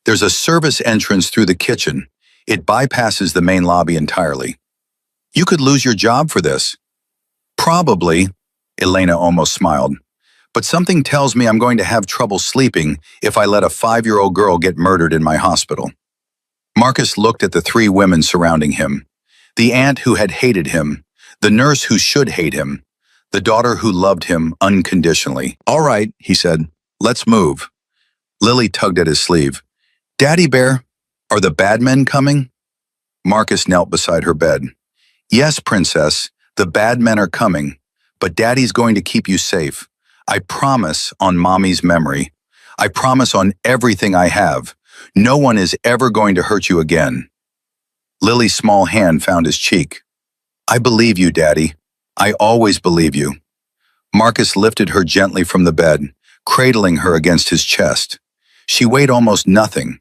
There's a service entrance through the kitchen. It bypasses the main lobby entirely. You could lose your job for this. Probably, Elena almost smiled. But something tells me I'm going to have trouble sleeping if I let a 5-year-old girl get murdered in my hospital. Marcus looked at the 3 women surrounding him. The aunt who had hated him, the nurse who should hate him, the daughter who loved him unconditionally. All right, he said, let's move. Lily tugged at his sleeve. Daddy Bear, are the bad men coming? Marcus knelt beside her bed. Yes, princess, the bad men are coming, but Daddy's going to keep you safe. I promise on Mommy's memory. I promise on everything I have. No one is ever going to hurt you again. Lily's small hand found his cheek. I believe you, Daddy. I always believe you. Marcus lifted her gently from the bed, cradling her against his chest. She weighed almost nothing.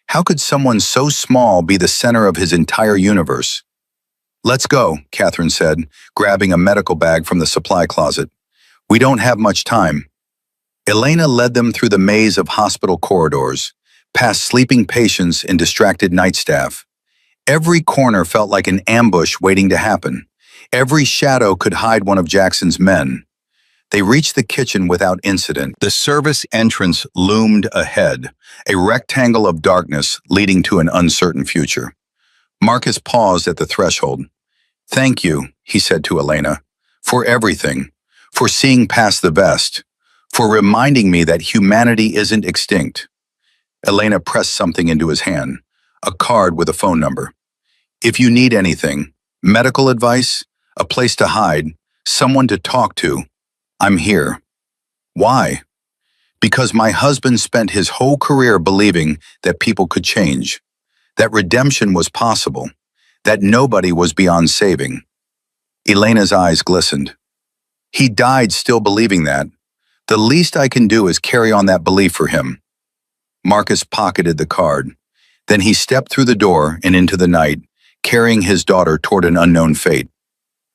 How could someone so small be the center of his entire universe? Let's go, Catherine said, grabbing a medical bag from the supply closet. We don't have much time. Elena led them through the maze of hospital corridors, past sleeping patients and distracted night staff. Every corner felt like an ambush waiting to happen. Every shadow could hide one of Jackson's men. They reached the kitchen without incident. The service entrance loomed ahead, a rectangle of darkness leading to an uncertain future. Marcus paused at the threshold. Thank you, he said to Elena, for everything, for seeing past the best, for reminding me that humanity isn't extinct. Elena pressed something into his hand, a card with a phone number. If you need anything, medical advice, a place to hide, someone to talk to, I'm here. Why? Because my husband spent his whole career believing that people could change, that redemption was possible, that nobody was beyond saving. Elena's eyes glistened. He died still believing that. The least I can do is carry on that belief for him. Marcus pocketed the card. Then he stepped through the door and into the night, carrying his daughter toward an unknown fate.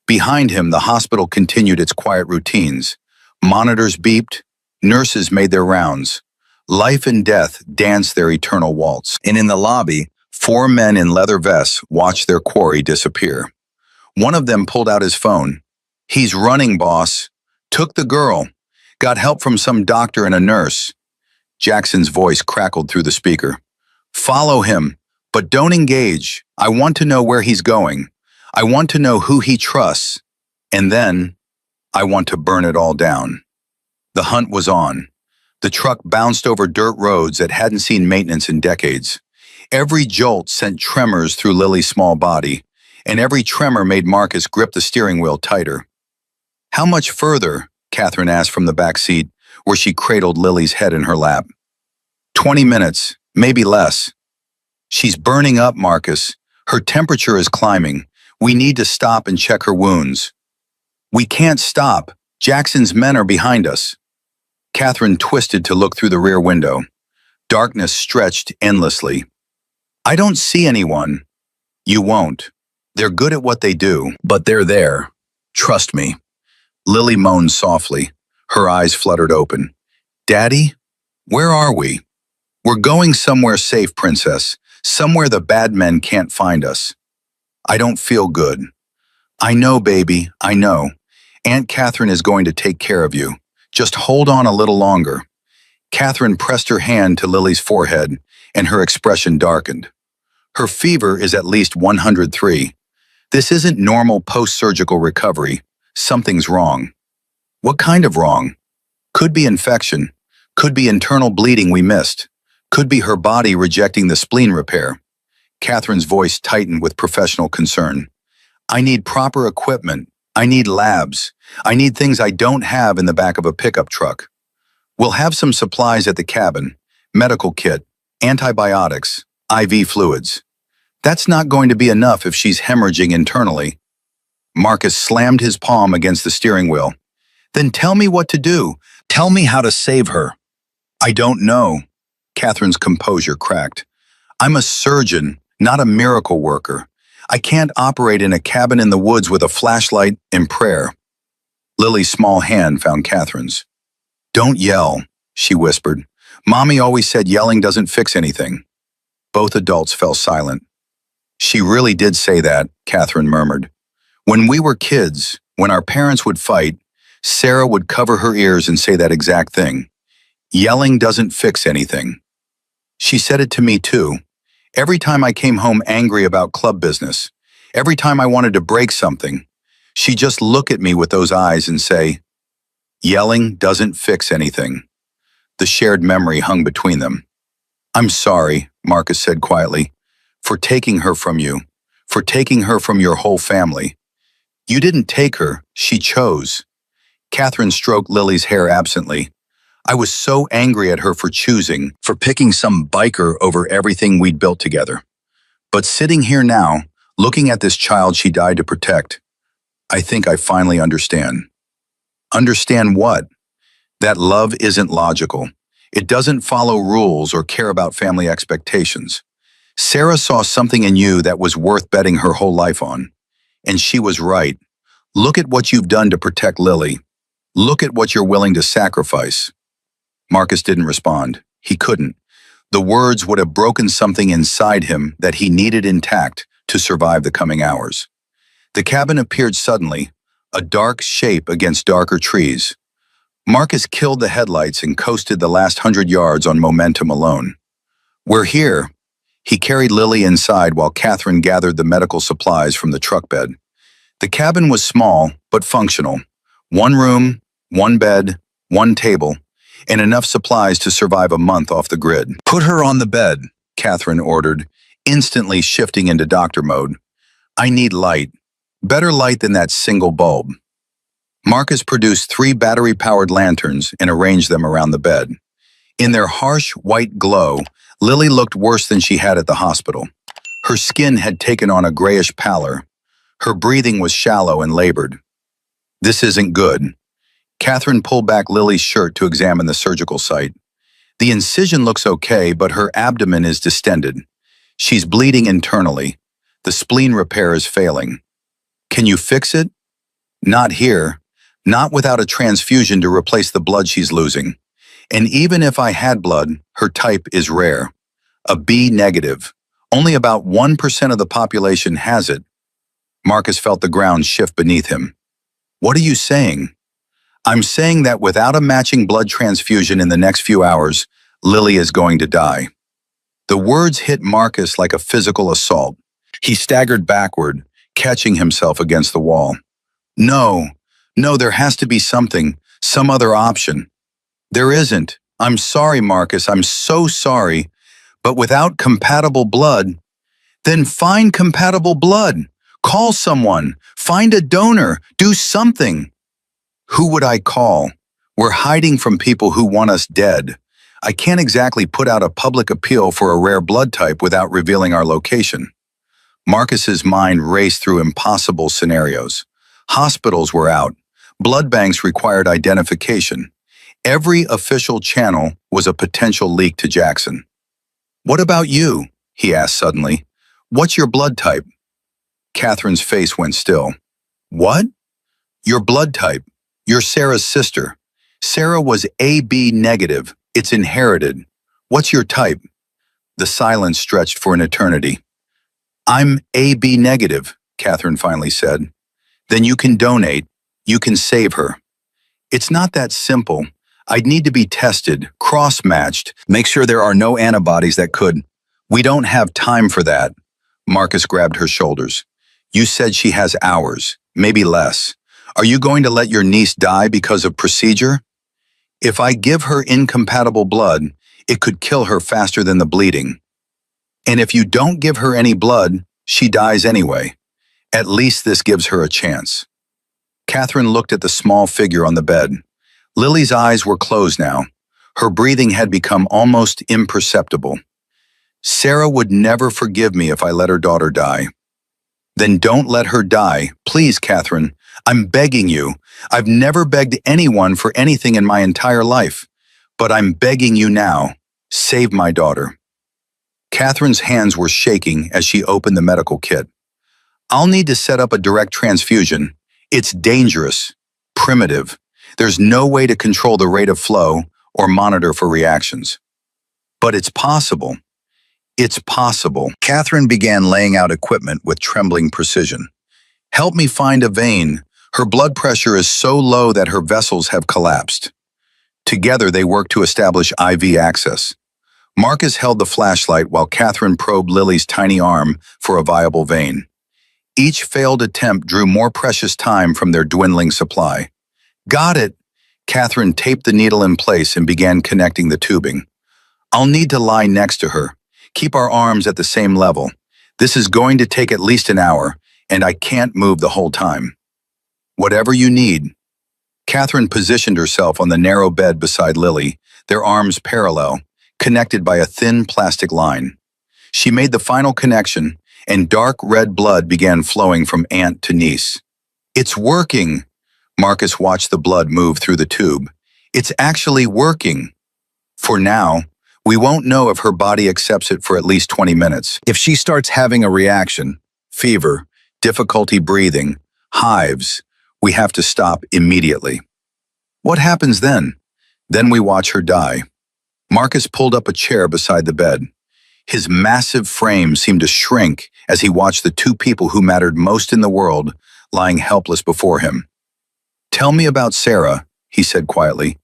Behind him, the hospital continued its quiet routines. Monitors beeped, nurses made their rounds. Life and death danced their eternal waltz. And in the lobby, 4 men in leather vests watched their quarry disappear. One of them pulled out his phone. He's running, boss. Took the girl. Got help from some doctor and a nurse. Jackson's voice crackled through the speaker. Follow him, but don't engage. I want to know where he's going. I want to know who he trusts. And then, I want to burn it all down. The hunt was on. The truck bounced over dirt roads that hadn't seen maintenance in decades. Every jolt sent tremors through Lily's small body, and every tremor made Marcus grip the steering wheel tighter. How much further? Catherine asked from the back seat, where she cradled Lily's head in her lap. 20 minutes, maybe less. She's burning up, Marcus. Her temperature is climbing. We need to stop and check her wounds. We can't stop. Jackson's men are behind us. Catherine twisted to look through the rear window. Darkness stretched endlessly. I don't see anyone. You won't. They're good at what they do, but they're there. Trust me. Lily moaned softly. Her eyes fluttered open. Daddy? Where are we? We're going somewhere safe, Princess. Somewhere the bad men can't find us. I don't feel good. I know, baby, I know. Aunt Catherine is going to take care of you. Just hold on a little longer. Catherine pressed her hand to Lily's forehead, and her expression darkened. Her fever is at least 103. This isn't normal post-surgical recovery. Something's wrong. What kind of wrong? Could be infection. Could be internal bleeding we missed. Could be her body rejecting the spleen repair. Catherine's voice tightened with professional concern. I need proper equipment. I need labs. I need things I don't have in the back of a pickup truck. We'll have some supplies at the cabin. Medical kit, antibiotics, IV fluids. That's not going to be enough if she's hemorrhaging internally. Marcus slammed his palm against the steering wheel. Then tell me what to do. Tell me how to save her. I don't know. Catherine's composure cracked. I'm a surgeon, not a miracle worker. I can't operate in a cabin in the woods with a flashlight and prayer. Lily's small hand found Catherine's. Don't yell, she whispered. Mommy always said yelling doesn't fix anything. Both adults fell silent. She really did say that, Catherine murmured. When we were kids, when our parents would fight, Sarah would cover her ears and say that exact thing. Yelling doesn't fix anything. She said it to me too. Every time I came home angry about club business, every time I wanted to break something, she'd just look at me with those eyes and say, yelling doesn't fix anything. The shared memory hung between them. I'm sorry, Marcus said quietly, for taking her from you, for taking her from your whole family. You didn't take her, she chose. Catherine stroked Lily's hair absently. I was so angry at her for choosing, for picking some biker over everything we'd built together. But sitting here now, looking at this child she died to protect, I think I finally understand. Understand what? That love isn't logical. It doesn't follow rules or care about family expectations. Sarah saw something in you that was worth betting her whole life on. And she was right. Look at what you've done to protect Lily. Look at what you're willing to sacrifice. Marcus didn't respond. He couldn't. The words would have broken something inside him that he needed intact to survive the coming hours. The cabin appeared suddenly, a dark shape against darker trees. Marcus killed the headlights and coasted the last 100 yards on momentum alone. We're here. He carried Lily inside while Catherine gathered the medical supplies from the truck bed. The cabin was small, but functional. One room, one bed, one table, and enough supplies to survive a month off the grid. Put her on the bed, Catherine ordered, instantly shifting into doctor mode. I need light. Better light than that single bulb. Marcus produced 3 battery-powered lanterns and arranged them around the bed. In their harsh, white glow, Lily looked worse than she had at the hospital. Her skin had taken on a grayish pallor. Her breathing was shallow and labored. This isn't good. Catherine pulled back Lily's shirt to examine the surgical site. The incision looks okay, but her abdomen is distended. She's bleeding internally. The spleen repair is failing. Can you fix it? Not here. Not without a transfusion to replace the blood she's losing. And even if I had blood, her type is rare. A B negative. Only about 1% of the population has it. Marcus felt the ground shift beneath him. What are you saying? I'm saying that without a matching blood transfusion in the next few hours, Lily is going to die. The words hit Marcus like a physical assault. He staggered backward, catching himself against the wall. No, there has to be something, some other option. There isn't. I'm sorry, Marcus, I'm so sorry. But without compatible blood, then find compatible blood. Call someone. Find a donor. Do something. Who would I call? We're hiding from people who want us dead. I can't exactly put out a public appeal for a rare blood type without revealing our location. Marcus's mind raced through impossible scenarios. Hospitals were out. Blood banks required identification. Every official channel was a potential leak to Jackson. What about you? he asked suddenly. What's your blood type? Catherine's face went still. What? Your blood type. You're Sarah's sister. Sarah was AB negative. It's inherited. What's your type? The silence stretched for an eternity. I'm AB negative, Catherine finally said. Then you can donate. You can save her. It's not that simple. I'd need to be tested, cross-matched, make sure there are no antibodies that could. We don't have time for that. Marcus grabbed her shoulders. You said she has hours, maybe less. Are you going to let your niece die because of procedure? If I give her incompatible blood, it could kill her faster than the bleeding. And if you don't give her any blood, she dies anyway. At least this gives her a chance. Catherine looked at the small figure on the bed. Lily's eyes were closed now. Her breathing had become almost imperceptible. Sarah would never forgive me if I let her daughter die. Then don't let her die, please, Catherine. I'm begging you. I've never begged anyone for anything in my entire life. But I'm begging you now. Save my daughter. Catherine's hands were shaking as she opened the medical kit. I'll need to set up a direct transfusion. It's dangerous, primitive. There's no way to control the rate of flow or monitor for reactions. But it's possible. It's possible. Catherine began laying out equipment with trembling precision. Help me find a vein. Her blood pressure is so low that her vessels have collapsed. Together they worked to establish IV access. Marcus held the flashlight while Catherine probed Lily's tiny arm for a viable vein. Each failed attempt drew more precious time from their dwindling supply. Got it! Catherine taped the needle in place and began connecting the tubing. I'll need to lie next to her. Keep our arms at the same level. This is going to take at least an hour, and I can't move the whole time. Whatever you need. Catherine positioned herself on the narrow bed beside Lily, their arms parallel, connected by a thin plastic line. She made the final connection, and dark red blood began flowing from aunt to niece. It's working! Marcus watched the blood move through the tube. It's actually working. For now, we won't know if her body accepts it for at least 20 minutes. If she starts having a reaction, fever, difficulty breathing, hives, we have to stop immediately. What happens then? Then we watch her die. Marcus pulled up a chair beside the bed. His massive frame seemed to shrink as he watched the two people who mattered most in the world lying helpless before him. Tell me about Sarah, he said quietly.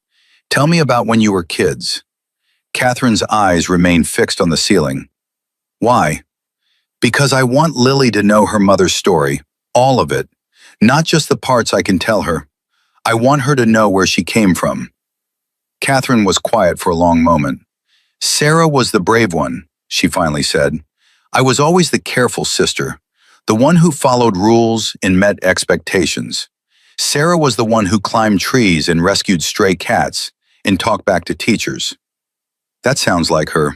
Tell me about when you were kids. Catherine's eyes remained fixed on the ceiling. Why? Because I want Lily to know her mother's story, all of it, not just the parts I can tell her. I want her to know where she came from. Catherine was quiet for a long moment. Sarah was the brave one, she finally said. I was always the careful sister, the one who followed rules and met expectations. Sarah was the one who climbed trees and rescued stray cats and talked back to teachers. That sounds like her.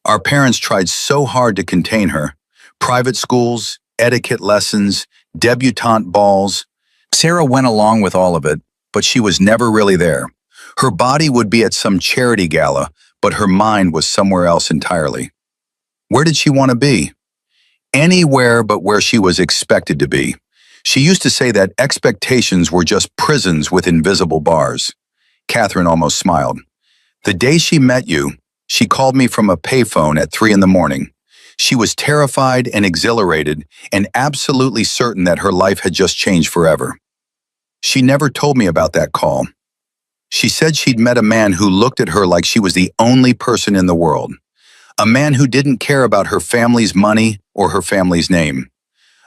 Our parents tried so hard to contain her. Private schools, etiquette lessons, debutante balls. Sarah went along with all of it, but she was never really there. Her body would be at some charity gala, but her mind was somewhere else entirely. Where did she want to be? Anywhere but where she was expected to be. She used to say that expectations were just prisons with invisible bars. Catherine almost smiled. The day she met you, she called me from a payphone at 3 a.m. She was terrified and exhilarated and absolutely certain that her life had just changed forever. She never told me about that call. She said she'd met a man who looked at her like she was the only person in the world. A man who didn't care about her family's money or her family's name.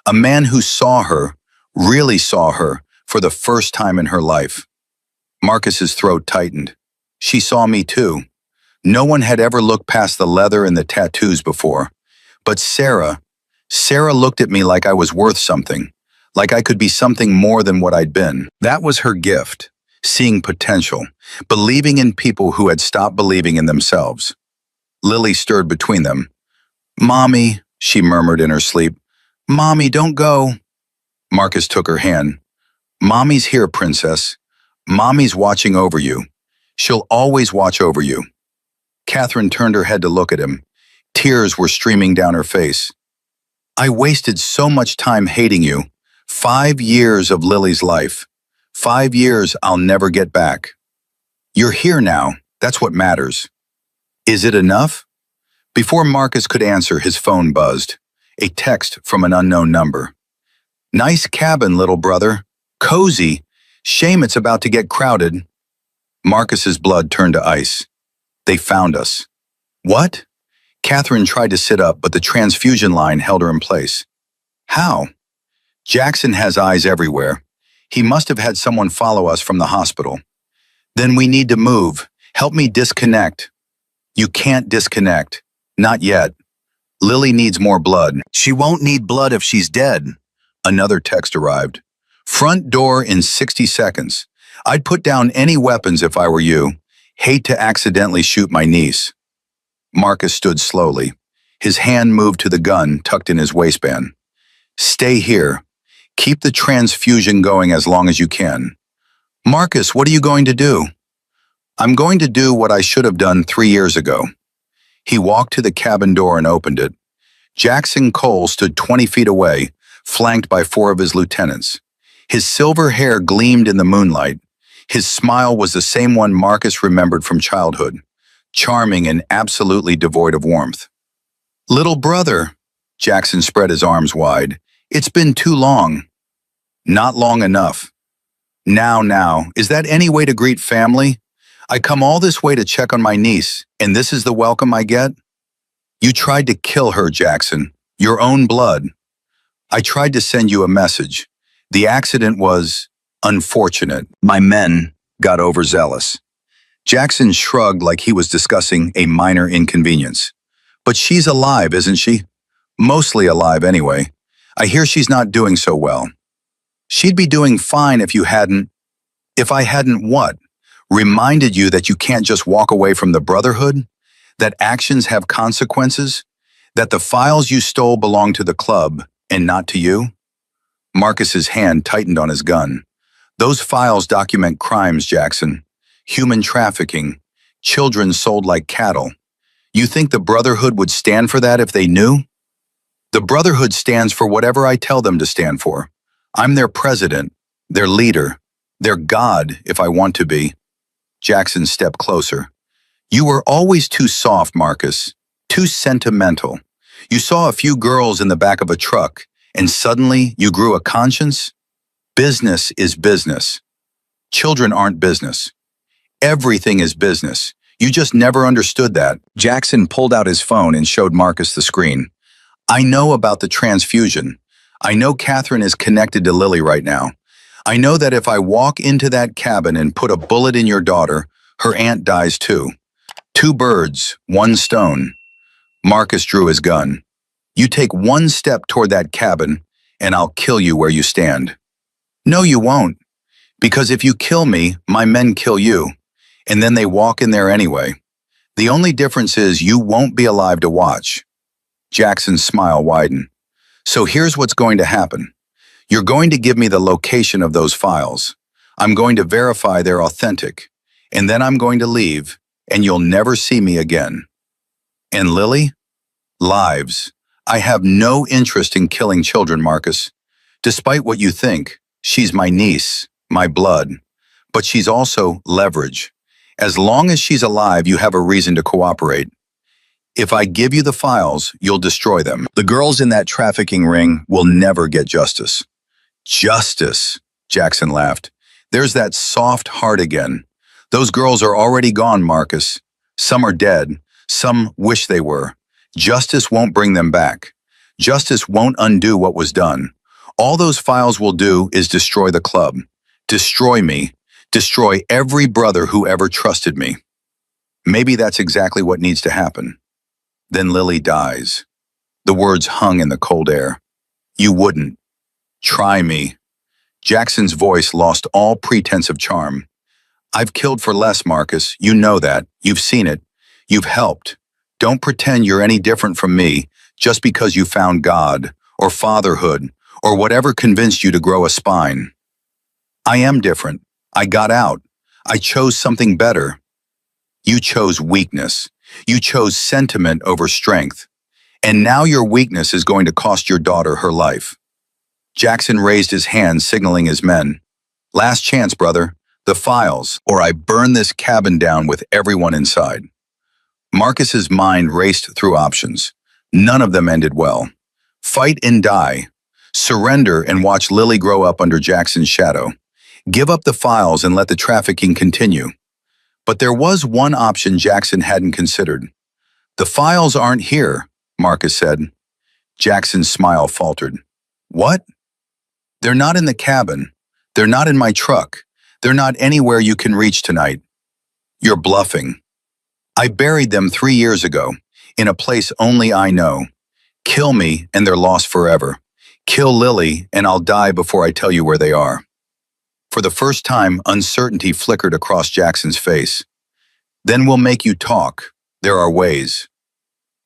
A man who saw her, really saw her, for the first time in her life. Marcus's throat tightened. She saw me too. No one had ever looked past the leather and the tattoos before. But Sarah looked at me like I was worth something, like I could be something more than what I'd been. That was her gift, seeing potential, believing in people who had stopped believing in themselves. Lily stirred between them. Mommy, she murmured in her sleep. Mommy, don't go. Marcus took her hand. Mommy's here, princess. Mommy's watching over you. She'll always watch over you. Catherine turned her head to look at him. Tears were streaming down her face. I wasted so much time hating you. 5 years of Lily's life. 5 years I'll never get back. You're here now. That's what matters. Is it enough? Before Marcus could answer, his phone buzzed. A text from an unknown number. Nice cabin, little brother. Cozy. Shame it's about to get crowded. Marcus's blood turned to ice. They found us. What? Catherine tried to sit up, but the transfusion line held her in place. How? Jackson has eyes everywhere. He must have had someone follow us from the hospital. Then we need to move. Help me disconnect. You can't disconnect. Not yet. Lily needs more blood. She won't need blood if she's dead. Another text arrived. Front door in 60 seconds. I'd put down any weapons if I were you. Hate to accidentally shoot my niece. Marcus stood slowly. His hand moved to the gun tucked in his waistband. Stay here. Keep the transfusion going as long as you can. Marcus, what are you going to do? I'm going to do what I should have done 3 years ago. He walked to the cabin door and opened it. Jackson Cole stood 20 feet away, flanked by 4 of his lieutenants. His silver hair gleamed in the moonlight. His smile was the same one Marcus remembered from childhood, charming and absolutely devoid of warmth. Little brother, Jackson spread his arms wide. It's been too long. Not long enough. Now, is that any way to greet family? I come all this way to check on my niece, and this is the welcome I get? You tried to kill her, Jackson. Your own blood. I tried to send you a message. The accident was unfortunate. My men got overzealous. Jackson shrugged like he was discussing a minor inconvenience. But she's alive, isn't she? Mostly alive anyway. I hear she's not doing so well. She'd be doing fine if I hadn't what? Reminded you that you can't just walk away from the Brotherhood? That actions have consequences? That the files you stole belong to the club and not to you? Marcus's hand tightened on his gun. Those files document crimes, Jackson. Human trafficking. Children sold like cattle. You think the Brotherhood would stand for that if they knew? The Brotherhood stands for whatever I tell them to stand for. I'm their president, their leader, their god if I want to be. Jackson stepped closer. You were always too soft, Marcus. Too sentimental. You saw a few girls in the back of a truck, and suddenly you grew a conscience? Business is business. Children aren't business. Everything is business. You just never understood that. Jackson pulled out his phone and showed Marcus the screen. I know about the transfusion. I know Catherine is connected to Lily right now. I know that if I walk into that cabin and put a bullet in your daughter, her aunt dies too. 2 birds, 1 stone. Marcus drew his gun. You take 1 step toward that cabin, and I'll kill you where you stand. No, you won't. Because if you kill me, my men kill you. And then they walk in there anyway. The only difference is you won't be alive to watch. Jackson's smile widened. So here's what's going to happen. You're going to give me the location of those files. I'm going to verify they're authentic. And then I'm going to leave, and you'll never see me again. And Lily? Lives. I have no interest in killing children, Marcus. Despite what you think, she's my niece, my blood. But she's also leverage. As long as she's alive, you have a reason to cooperate. If I give you the files, you'll destroy them. The girls in that trafficking ring will never get justice. Justice, Jackson laughed. There's that soft heart again. Those girls are already gone, Marcus. Some are dead. Some wish they were. Justice won't bring them back. Justice won't undo what was done. All those files will do is destroy the club. Destroy me. Destroy every brother who ever trusted me. Maybe that's exactly what needs to happen. Then Lily dies. The words hung in the cold air. You wouldn't. Try me. Jackson's voice lost all pretense of charm. I've killed for less, Marcus. You know that. You've seen it. You've helped. Don't pretend you're any different from me just because you found God, or fatherhood, or whatever convinced you to grow a spine. I am different. I got out. I chose something better. You chose weakness. You chose sentiment over strength. And now your weakness is going to cost your daughter her life. Jackson raised his hand, signaling his men. Last chance, brother. The files, or I burn this cabin down with everyone inside. Marcus's mind raced through options. None of them ended well. Fight and die. Surrender and watch Lily grow up under Jackson's shadow. Give up the files and let the trafficking continue. But there was one option Jackson hadn't considered. The files aren't here, Marcus said. Jackson's smile faltered. What? They're not in the cabin. They're not in my truck. They're not anywhere you can reach tonight. You're bluffing. I buried them 3 years ago, in a place only I know. Kill me and they're lost forever. Kill Lily and I'll die before I tell you where they are. For the first time, uncertainty flickered across Jackson's face. Then we'll make you talk. There are ways.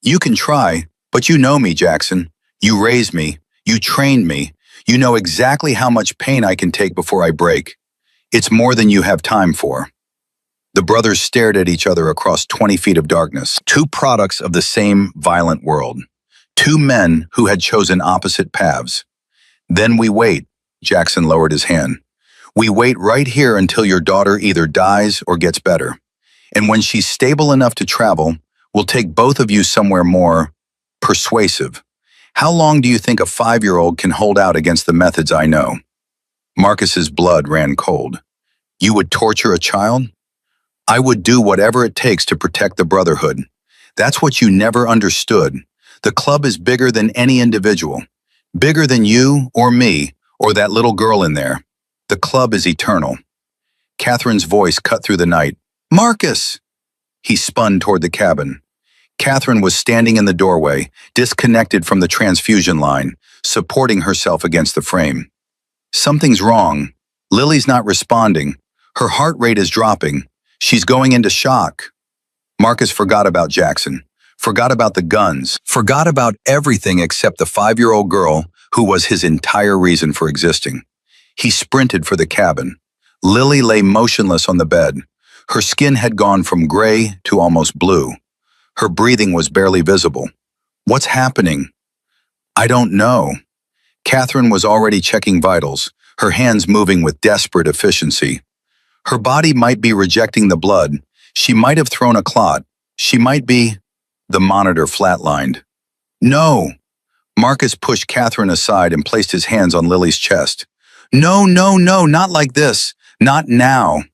You can try, but you know me, Jackson. You raised me. You trained me. You know exactly how much pain I can take before I break. It's more than you have time for. The brothers stared at each other across 20 feet of darkness, two products of the same violent world. Two men who had chosen opposite paths. Then we wait, Jackson lowered his hand. We wait right here until your daughter either dies or gets better. And when she's stable enough to travel, we'll take both of you somewhere more persuasive. How long do you think a 5-year-old can hold out against the methods I know? Marcus's blood ran cold. You would torture a child? I would do whatever it takes to protect the brotherhood. That's what you never understood. The club is bigger than any individual. Bigger than you or me or that little girl in there. The club is eternal. Catherine's voice cut through the night. Marcus! He spun toward the cabin. Catherine was standing in the doorway, disconnected from the transfusion line, supporting herself against the frame. Something's wrong. Lily's not responding. Her heart rate is dropping. She's going into shock. Marcus forgot about Jackson, forgot about the guns, forgot about everything except the 5-year-old girl who was his entire reason for existing. He sprinted for the cabin. Lily lay motionless on the bed. Her skin had gone from gray to almost blue. Her breathing was barely visible. What's happening? I don't know. Catherine was already checking vitals, her hands moving with desperate efficiency. Her body might be rejecting the blood. She might have thrown a clot. She might be... The monitor flatlined. No! Marcus pushed Catherine aside and placed his hands on Lily's chest. No, no, no, not like this. Not now.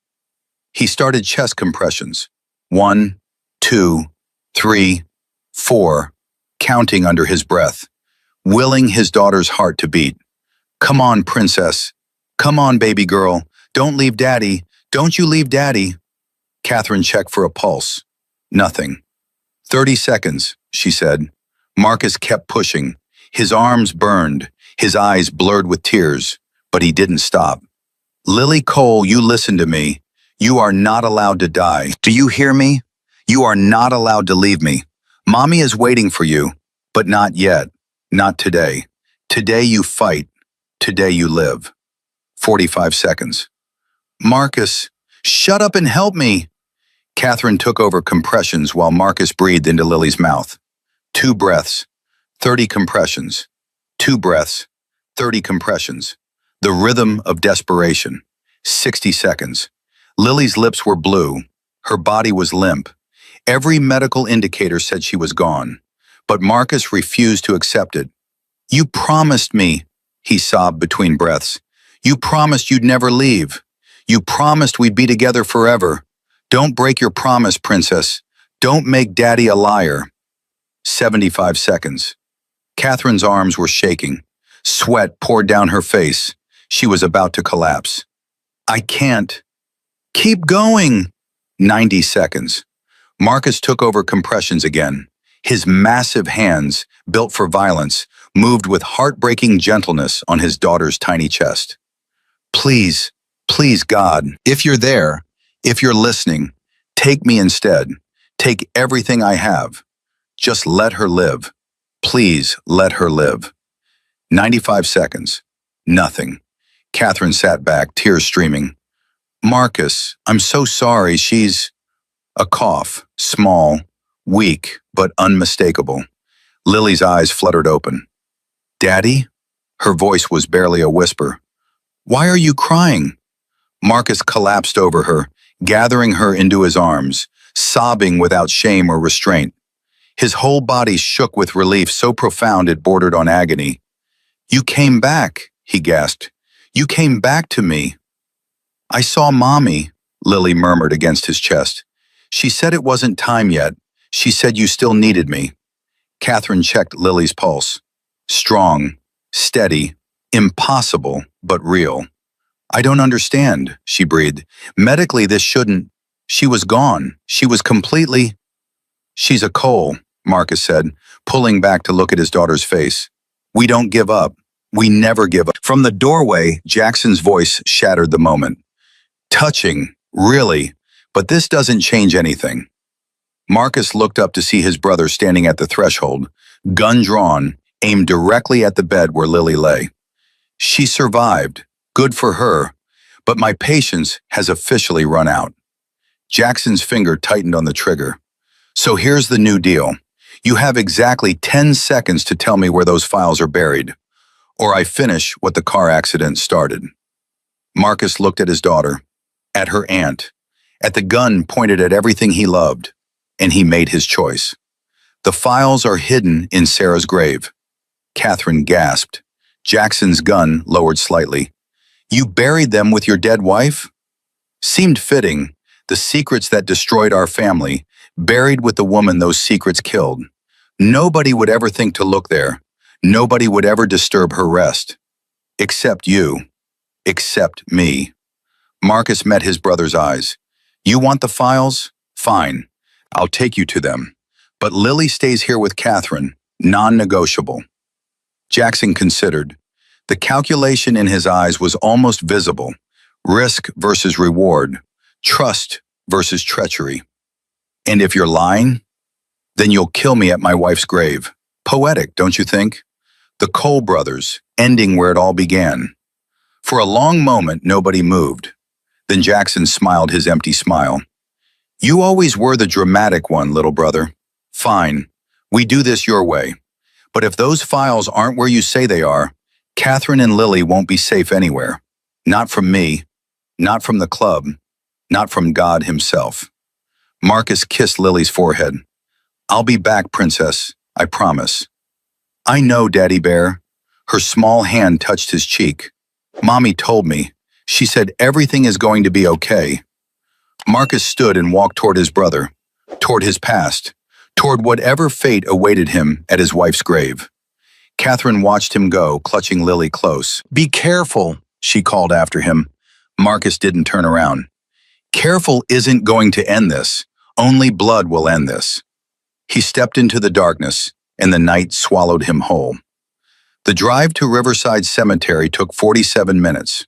He started chest compressions. 1, 2, 3, 4, counting under his breath, willing his daughter's heart to beat. Come on, princess. Come on, baby girl. Don't leave daddy. Don't you leave daddy. Catherine checked for a pulse. Nothing. 30 seconds, she said. Marcus kept pushing. His arms burned, his eyes blurred with tears, but he didn't stop. Lily Cole, you listen to me. You are not allowed to die. Do you hear me? You are not allowed to leave me. Mommy is waiting for you, but not yet. Not today. Today you fight. Today you live. 45 seconds. Marcus, shut up and help me. Catherine took over compressions while Marcus breathed into Lily's mouth. 2 breaths. 30 compressions. 2 breaths. 30 compressions. The rhythm of desperation. 60 seconds. Lily's lips were blue. Her body was limp. Every medical indicator said she was gone. But Marcus refused to accept it. You promised me, he sobbed between breaths. You promised you'd never leave. You promised we'd be together forever. Don't break your promise, princess. Don't make daddy a liar. 75 seconds. Catherine's arms were shaking. Sweat poured down her face. She was about to collapse. I can't. Keep going. 90 seconds. Marcus took over compressions again. His massive hands, built for violence, moved with heartbreaking gentleness on his daughter's tiny chest. Please, please, God, if you're there, if you're listening, take me instead. Take everything I have. Just let her live. Please let her live. 95 seconds. Nothing. Catherine sat back, tears streaming. Marcus, I'm so sorry. She's... A cough, small, weak but unmistakable. Lily's eyes fluttered open. "Daddy?" Her voice was barely a whisper. "Why are you crying?" Marcus collapsed over her, gathering her into his arms, sobbing without shame or restraint. His whole body shook with relief so profound it bordered on agony. "You came back," he gasped. "You came back to me." "I saw Mommy," Lily murmured against his chest. "She said it wasn't time yet. She said you still needed me." Catherine checked Lily's pulse. Strong, steady, impossible, but real. "I don't understand," she breathed. "Medically, this shouldn't—" She was gone. She was completely— "She's a Cole," Marcus said, pulling back to look at his daughter's face. "We don't give up. We never give up." From the doorway, Jackson's voice shattered the moment. "Touching, really, but this doesn't change anything." Marcus looked up to see his brother standing at the threshold, gun drawn, aimed directly at the bed where Lily lay. "She survived. Good for her. But my patience has officially run out." Jackson's finger tightened on the trigger. "So here's the new deal. You have exactly 10 seconds to tell me where those files are buried, or I finish what the car accident started." Marcus looked at his daughter, at her aunt, at the gun pointed at everything he loved, and he made his choice. "The files are hidden in Sarah's grave." Catherine gasped. Jackson's gun lowered slightly. "You buried them with your dead wife?" "Seemed fitting. The secrets that destroyed our family, buried with the woman those secrets killed. Nobody would ever think to look there. Nobody would ever disturb her rest. Except you. Except me." Marcus met his brother's eyes. "You want the files? Fine. I'll take you to them. But Lily stays here with Catherine, non-negotiable." Jackson considered. The calculation in his eyes was almost visible. Risk versus reward. Trust versus treachery. "And if you're lying, then you'll kill me at my wife's grave." Poetic, don't you think? The Cole brothers, ending where it all began. For a long moment, nobody moved. Then Jackson smiled his empty smile. "You always were the dramatic one, little brother. Fine, we do this your way. But if those files aren't where you say they are, Catherine and Lily won't be safe anywhere. Not from me, not from the club, not from God himself." Marcus kissed Lily's forehead. "I'll be back, princess, I promise." "I know, Daddy Bear." Her small hand touched his cheek. "Mommy told me. She said everything is going to be okay." Marcus stood and walked toward his brother, toward his past, toward whatever fate awaited him at his wife's grave. Catherine watched him go, clutching Lily close. "Be careful," she called after him. Marcus didn't turn around. "Careful isn't going to end this. Only blood will end this." He stepped into the darkness, and the night swallowed him whole. The drive to Riverside Cemetery took 47 minutes.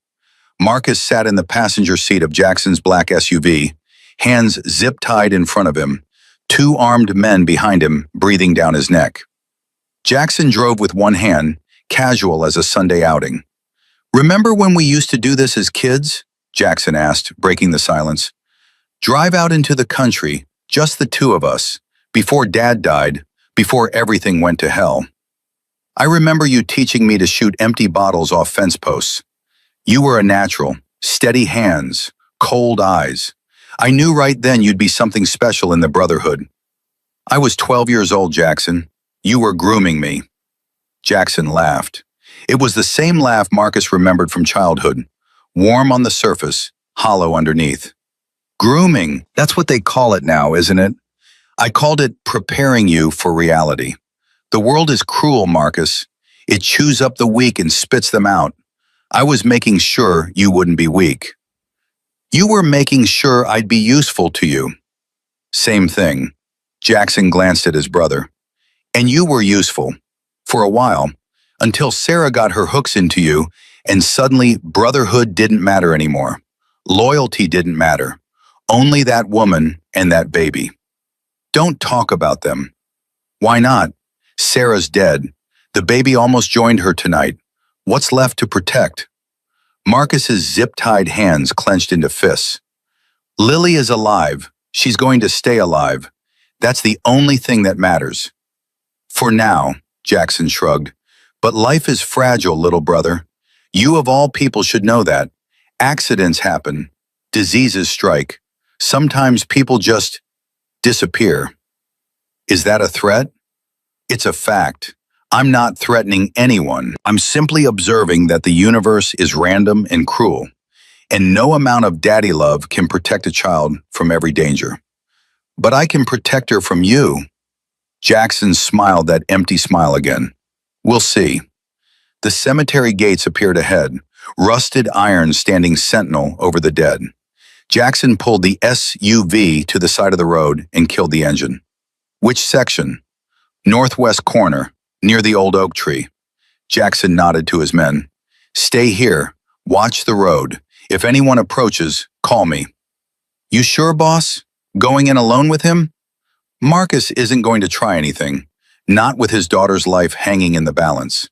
Marcus sat in the passenger seat of Jackson's black SUV, hands zip-tied in front of him, 2 armed men behind him breathing down his neck. Jackson drove with one hand, casual as a Sunday outing. "Remember when we used to do this as kids?" Jackson asked, breaking the silence. "Drive out into the country, just the 2 of us, before Dad died, before everything went to hell. I remember you teaching me to shoot empty bottles off fence posts. You were a natural, steady hands, cold eyes. I knew right then you'd be something special in the brotherhood. I was 12 years old, Jackson. You were grooming me." Jackson laughed. It was the same laugh Marcus remembered from childhood, warm on the surface, hollow underneath. "Grooming, that's what they call it now, isn't it? I called it preparing you for reality. The world is cruel, Marcus. It chews up the weak and spits them out. I was making sure you wouldn't be weak. You were making sure I'd be useful to you." "Same thing." Jackson glanced at his brother. "And you were useful. For a while. Until Sarah got her hooks into you, and suddenly brotherhood didn't matter anymore. Loyalty didn't matter. Only that woman and that baby. Don't talk about them." "Why not? Sarah's dead. The baby almost joined her tonight. What's left to protect?" Marcus's zip-tied hands clenched into fists. "Lily is alive. She's going to stay alive. That's the only thing that matters. For now, Jackson shrugged. But life is fragile, little brother. You of all people should know that. Accidents happen. Diseases strike. Sometimes people just disappear. Is that a threat? It's a fact. I'm not threatening anyone. I'm simply observing that the universe is random and cruel, and no amount of daddy love can protect a child from every danger. But I can protect her from you. Jackson smiled that empty smile again. We'll see. The cemetery gates appeared ahead, rusted iron standing sentinel over the dead. Jackson pulled the SUV to the side of the road and killed the engine. Which section? Northwest corner, near the old oak tree. Jackson nodded to his men. Stay here. Watch the road. If anyone approaches, call me. You sure, boss? Going in alone with him? Marcus isn't going to try anything, not with his daughter's life hanging in the balance.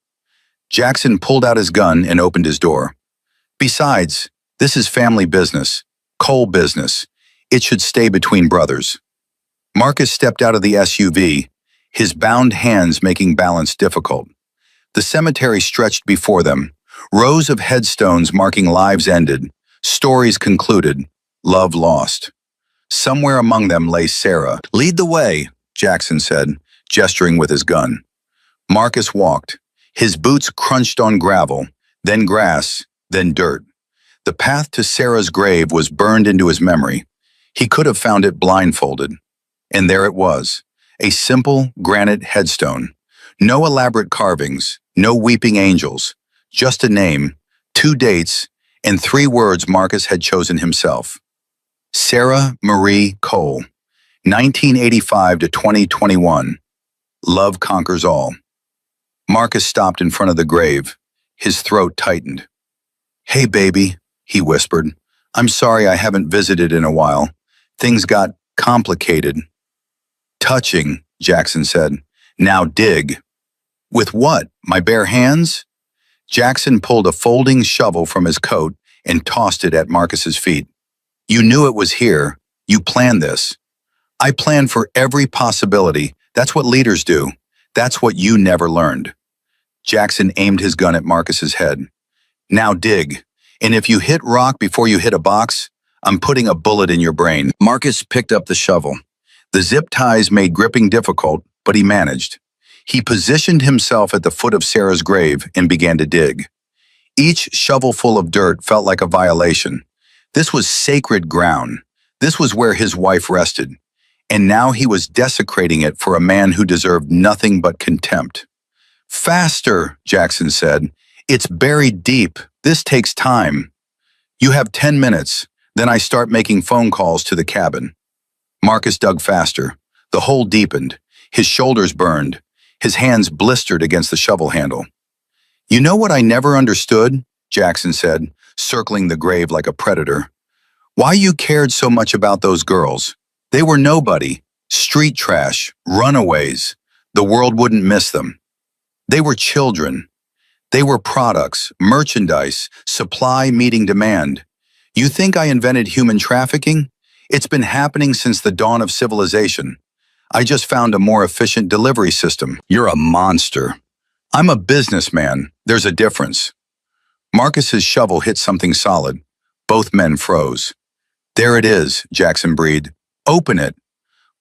Jackson pulled out his gun and opened his door. Besides, this is family business, Cole business. It should stay between brothers. Marcus stepped out of the SUV, his bound hands making balance difficult. The cemetery stretched before them, rows of headstones marking lives ended, stories concluded, love lost. Somewhere among them lay Sarah. Lead the way, Jackson said, gesturing with his gun. Marcus walked. His boots crunched on gravel, then grass, then dirt. The path to Sarah's grave was burned into his memory. He could have found it blindfolded. And there it was, a simple granite headstone. No elaborate carvings, no weeping angels, just a name, 2 dates, and 3 words Marcus had chosen himself. Sarah Marie Cole, 1985 to 2021. Love conquers all. Marcus stopped in front of the grave. His throat tightened. Hey, baby, he whispered. I'm sorry I haven't visited in a while. Things got complicated. Touching, Jackson said. Now dig. With what? My bare hands? Jackson pulled a folding shovel from his coat and tossed it at Marcus's feet. You knew it was here. You planned this. I planned for every possibility. That's what leaders do. That's what you never learned. Jackson aimed his gun at Marcus's head. Now dig. And if you hit rock before you hit a box, I'm putting a bullet in your brain. Marcus picked up the shovel. The zip ties made gripping difficult, but he managed. He positioned himself at the foot of Sarah's grave and began to dig. Each shovelful of dirt felt like a violation. This was sacred ground. This was where his wife rested. And now he was desecrating it for a man who deserved nothing but contempt. Faster, Jackson said. It's buried deep. This takes time. You have 10 minutes. Then I start making phone calls to the cabin. Marcus dug faster. The hole deepened. His shoulders burned. His hands blistered against the shovel handle. You know what I never understood? Jackson said, circling the grave like a predator. Why you cared so much about those girls. They were nobody. Street trash. Runaways. The world wouldn't miss them. They were children. They were products, merchandise, supply meeting demand. You think I invented human trafficking? It's been happening since the dawn of civilization. I just found a more efficient delivery system. You're a monster. I'm a businessman. There's a difference. Marcus's shovel hit something solid. Both men froze. There it is, Jackson breathed. Open it.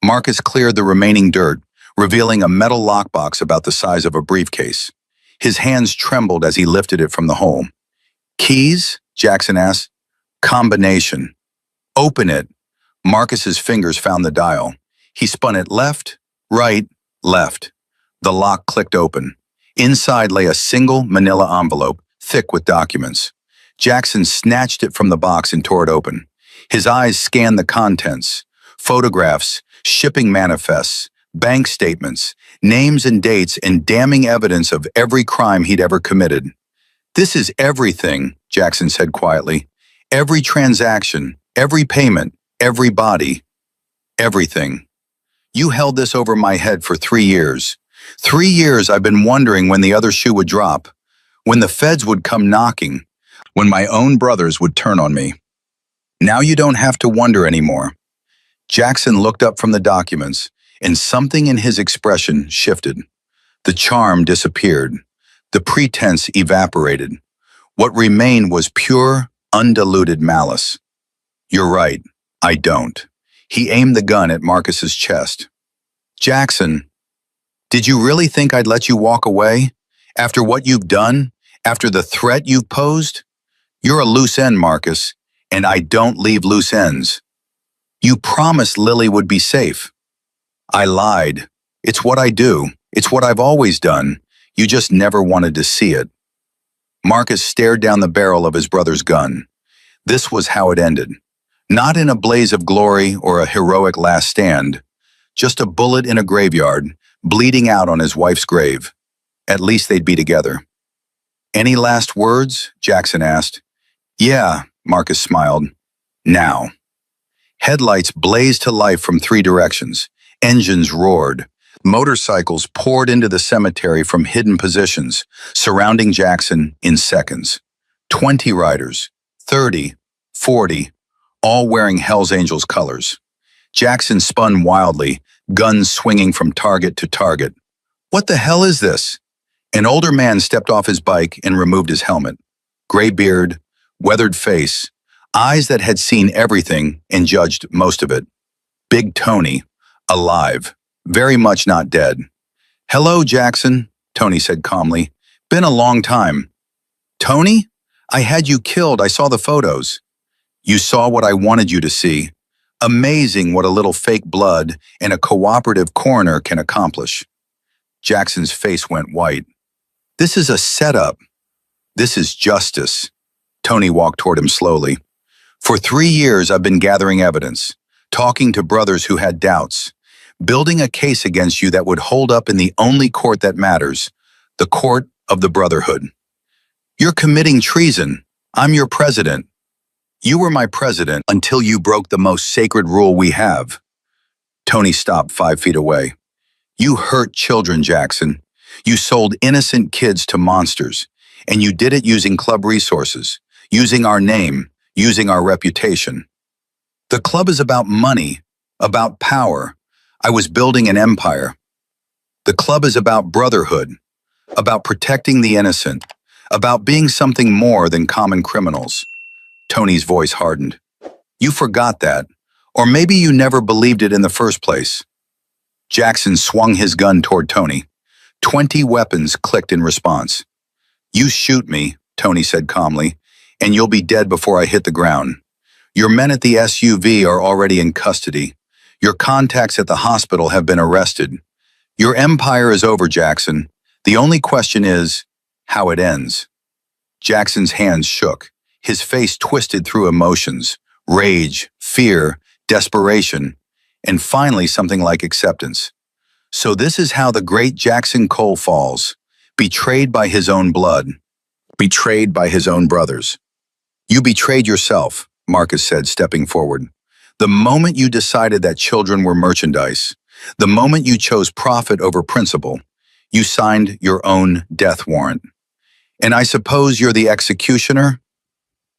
Marcus cleared the remaining dirt, revealing a metal lockbox about the size of a briefcase. His hands trembled as he lifted it from the hole. Keys? Jackson asked. Combination. Open it. Marcus's fingers found the dial. He spun it left, right, left. The lock clicked open. Inside lay a single manila envelope, thick with documents. Jackson snatched it from the box and tore it open. His eyes scanned the contents. Photographs, shipping manifests, bank statements, names and dates, and damning evidence of every crime he'd ever committed. This is everything, Jackson said quietly. Every transaction, every payment, every body, everything. You held this over my head for 3 years. 3 years I've been wondering when the other shoe would drop, when the feds would come knocking, when my own brothers would turn on me. Now you don't have to wonder anymore. Jackson looked up from the documents. and something in his expression shifted. The charm disappeared. The pretense evaporated. What remained was pure, undiluted malice. You're right, I don't. He aimed the gun at Marcus's chest. Jackson, did you really think I'd let you walk away? After what you've done? After the threat you've posed? You're a loose end, Marcus, and I don't leave loose ends. You promised Lily would be safe. I lied. It's what I do. It's what I've always done. You just never wanted to see it. Marcus stared down the barrel of his brother's gun. This was how it ended. Not in a blaze of glory or a heroic last stand. Just a bullet in a graveyard, bleeding out on his wife's grave. At least they'd be together. Any last words? Jackson asked. Yeah, Marcus smiled. Now. Headlights blazed to life from 3 directions. Engines roared. Motorcycles poured into the cemetery from hidden positions, surrounding Jackson in seconds. 20 riders, 30, 40, all wearing Hell's Angels colors. Jackson spun wildly, guns swinging from target to target. What the hell is this? An older man stepped off his bike and removed his helmet. Gray beard, weathered face, eyes that had seen everything and judged most of it. Big Tony, alive, very much not dead. Hello, Jackson, Tony said calmly. Been a long time. Tony? I had you killed. I saw the photos. You saw what I wanted you to see. Amazing what a little fake blood and a cooperative coroner can accomplish. Jackson's face went white. This is a setup. This is justice. Tony walked toward him slowly. For 3 years, I've been gathering evidence, talking to brothers who had doubts, building a case against you that would hold up in the only court that matters, the court of the Brotherhood. You're committing treason. I'm your president. You were my president until you broke the most sacred rule we have. Tony stopped 5 feet away. You hurt children, Jackson. You sold innocent kids to monsters, and you did it using club resources, using our name, using our reputation. The club is about money, about power. I was building an empire. The club is about brotherhood, about protecting the innocent, about being something more than common criminals. Tony's voice hardened. You forgot that, or maybe you never believed it in the first place. Jackson swung his gun toward Tony. 20 weapons clicked in response. You shoot me, Tony said calmly, and you'll be dead before I hit the ground. Your men at the SUV are already in custody. Your contacts at the hospital have been arrested. Your empire is over, Jackson. The only question is how it ends. Jackson's hands shook. His face twisted through emotions, rage, fear, desperation, and finally something like acceptance. So this is how the great Jackson Cole falls, betrayed by his own blood, betrayed by his own brothers. You betrayed yourself, Marcus said, stepping forward. The moment you decided that children were merchandise, the moment you chose profit over principle, you signed your own death warrant. And I suppose you're the executioner?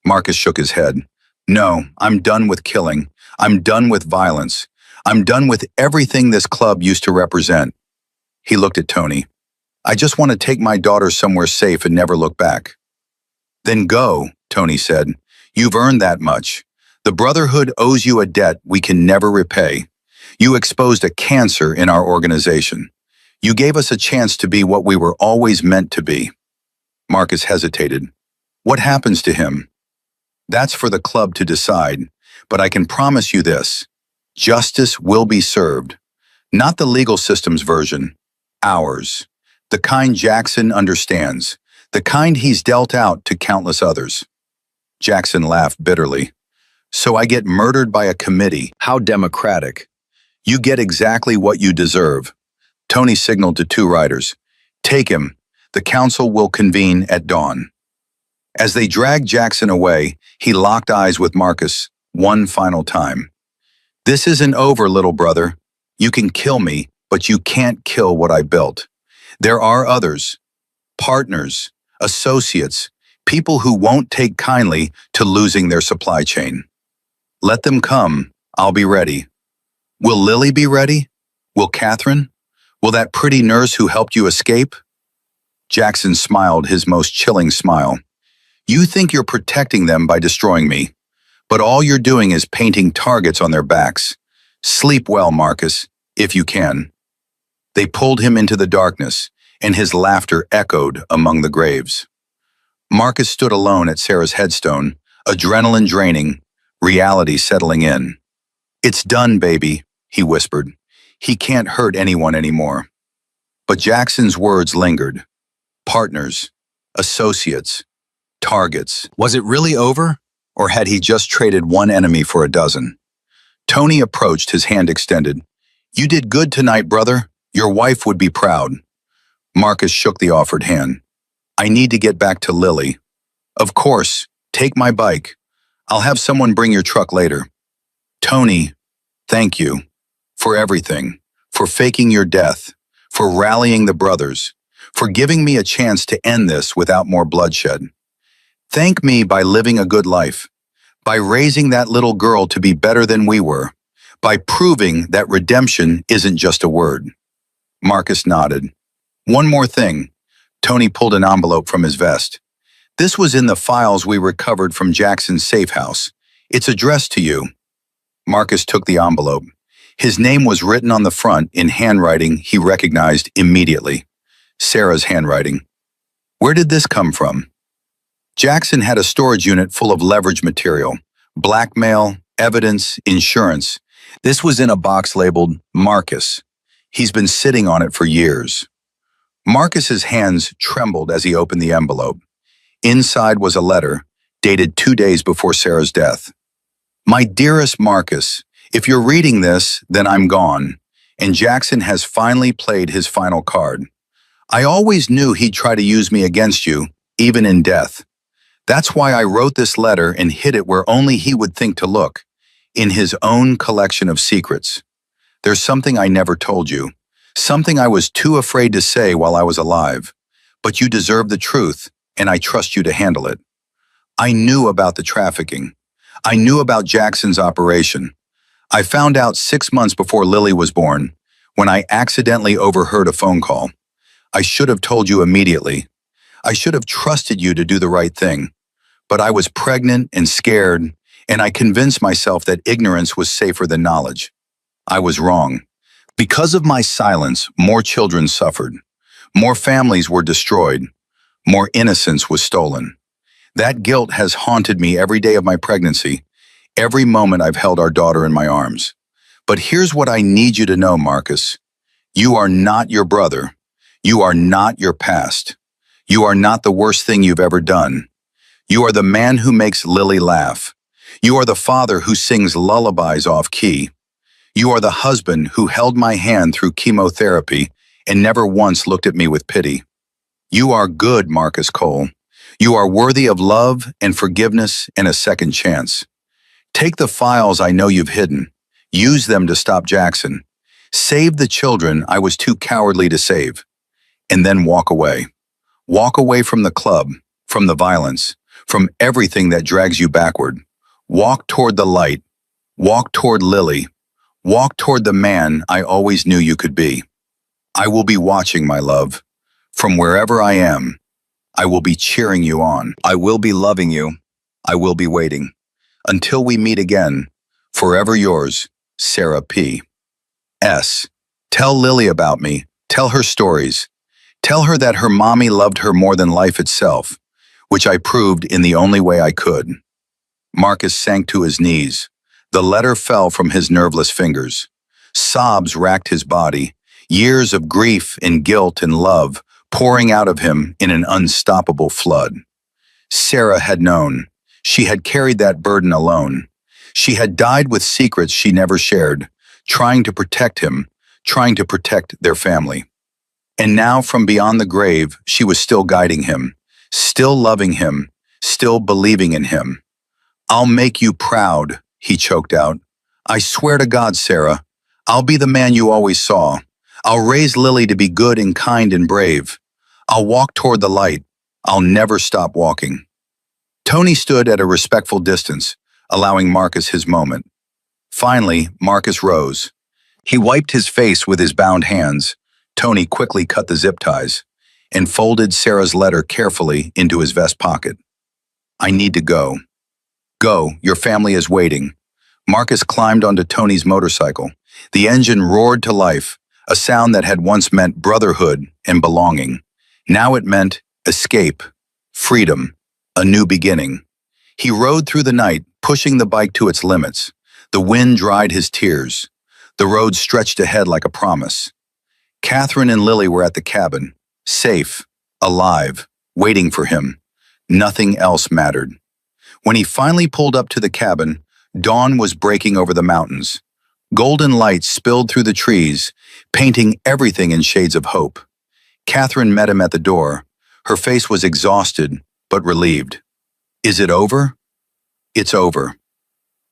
Marcus shook his head. No, I'm done with killing. I'm done with violence. I'm done with everything this club used to represent. He looked at Tony. I just want to take my daughter somewhere safe and never look back. Then go, Tony said. You've earned that much. The Brotherhood owes you a debt we can never repay. You exposed a cancer in our organization. You gave us a chance to be what we were always meant to be. Marcus hesitated. What happens to him? That's for the club to decide, but I can promise you this. Justice will be served. Not the legal system's version. Ours. The kind Jackson understands. The kind he's dealt out to countless others. Jackson laughed bitterly. So I get murdered by a committee. How democratic. You get exactly what you deserve. Tony signaled to 2 riders. Take him. The council will convene at dawn. As they dragged Jackson away, he locked eyes with Marcus one final time. This isn't over, little brother. You can kill me, but you can't kill what I built. There are others. Partners, associates, people who won't take kindly to losing their supply chain. Let them come. I'll be ready. Will Lily be ready? Will Catherine? Will that pretty nurse who helped you escape? Jackson smiled his most chilling smile. You think you're protecting them by destroying me, but all you're doing is painting targets on their backs. Sleep well, Marcus, if you can. They pulled him into the darkness, and his laughter echoed among the graves. Marcus stood alone at Sarah's headstone, adrenaline draining, reality settling in. It's done, baby, he whispered. He can't hurt anyone anymore. But Jackson's words lingered. Partners, associates, targets. Was it really over? Or had he just traded one enemy for a dozen? Tony approached, his hand extended. You did good tonight, brother. Your wife would be proud. Marcus shook the offered hand. I need to get back to Lily. Of course, take my bike. I'll have someone bring your truck later. Tony, thank you. For everything. For faking your death. For rallying the brothers. For giving me a chance to end this without more bloodshed. Thank me by living a good life. By raising that little girl to be better than we were. By proving that redemption isn't just a word. Marcus nodded. One more thing. Tony pulled an envelope from his vest. This was in the files we recovered from Jackson's safe house. It's addressed to you. Marcus took the envelope. His name was written on the front in handwriting he recognized immediately. Sarah's handwriting. Where did this come from? Jackson had a storage unit full of leverage material. Blackmail, evidence, insurance. This was in a box labeled Marcus. He's been sitting on it for years. Marcus's hands trembled as he opened the envelope. Inside was a letter, dated 2 days before Sarah's death. My dearest Marcus, if you're reading this, then I'm gone, and Jackson has finally played his final card. I always knew he'd try to use me against you, even in death. That's why I wrote this letter and hid it where only he would think to look, in his own collection of secrets. There's something I never told you, something I was too afraid to say while I was alive. But you deserve the truth, and I trust you to handle it. I knew about the trafficking. I knew about Jackson's operation. I found out 6 months before Lily was born, when I accidentally overheard a phone call. I should have told you immediately. I should have trusted you to do the right thing. But I was pregnant and scared, and I convinced myself that ignorance was safer than knowledge. I was wrong. Because of my silence, more children suffered. More families were destroyed. More innocence was stolen. That guilt has haunted me every day of my pregnancy, every moment I've held our daughter in my arms. But here's what I need you to know, Marcus. You are not your brother. You are not your past. You are not the worst thing you've ever done. You are the man who makes Lily laugh. You are the father who sings lullabies off key. You are the husband who held my hand through chemotherapy and never once looked at me with pity. You are good, Marcus Cole. You are worthy of love and forgiveness and a second chance. Take the files I know you've hidden. Use them to stop Jackson. Save the children I was too cowardly to save. And then walk away. Walk away from the club, from the violence, from everything that drags you backward. Walk toward the light. Walk toward Lily. Walk toward the man I always knew you could be. I will be watching, my love. From wherever I am, I will be cheering you on. I will be loving you. I will be waiting. Until we meet again, forever yours, Sarah P. S. Tell Lily about me. Tell her stories. Tell her that her mommy loved her more than life itself, which I proved in the only way I could. Marcus sank to his knees. The letter fell from his nerveless fingers. Sobs racked his body, years of grief and guilt and love pouring out of him in an unstoppable flood. Sarah had known. She had carried that burden alone. She had died with secrets she never shared, trying to protect him, trying to protect their family. And now from beyond the grave, she was still guiding him, still loving him, still believing in him. I'll make you proud, he choked out. I swear to God, Sarah, I'll be the man you always saw. I'll raise Lily to be good and kind and brave. I'll walk toward the light. I'll never stop walking. Tony stood at a respectful distance, allowing Marcus his moment. Finally, Marcus rose. He wiped his face with his bound hands. Tony quickly cut the zip ties and folded Sarah's letter carefully into his vest pocket. I need to go. Go, your family is waiting. Marcus climbed onto Tony's motorcycle. The engine roared to life, a sound that had once meant brotherhood and belonging. Now it meant escape, freedom, a new beginning. He rode through the night, pushing the bike to its limits. The wind dried his tears. The road stretched ahead like a promise. Catherine and Lily were at the cabin, safe, alive, waiting for him. Nothing else mattered. When he finally pulled up to the cabin, dawn was breaking over the mountains. Golden light spilled through the trees, painting everything in shades of hope. Catherine met him at the door. Her face was exhausted, but relieved. Is it over? It's over.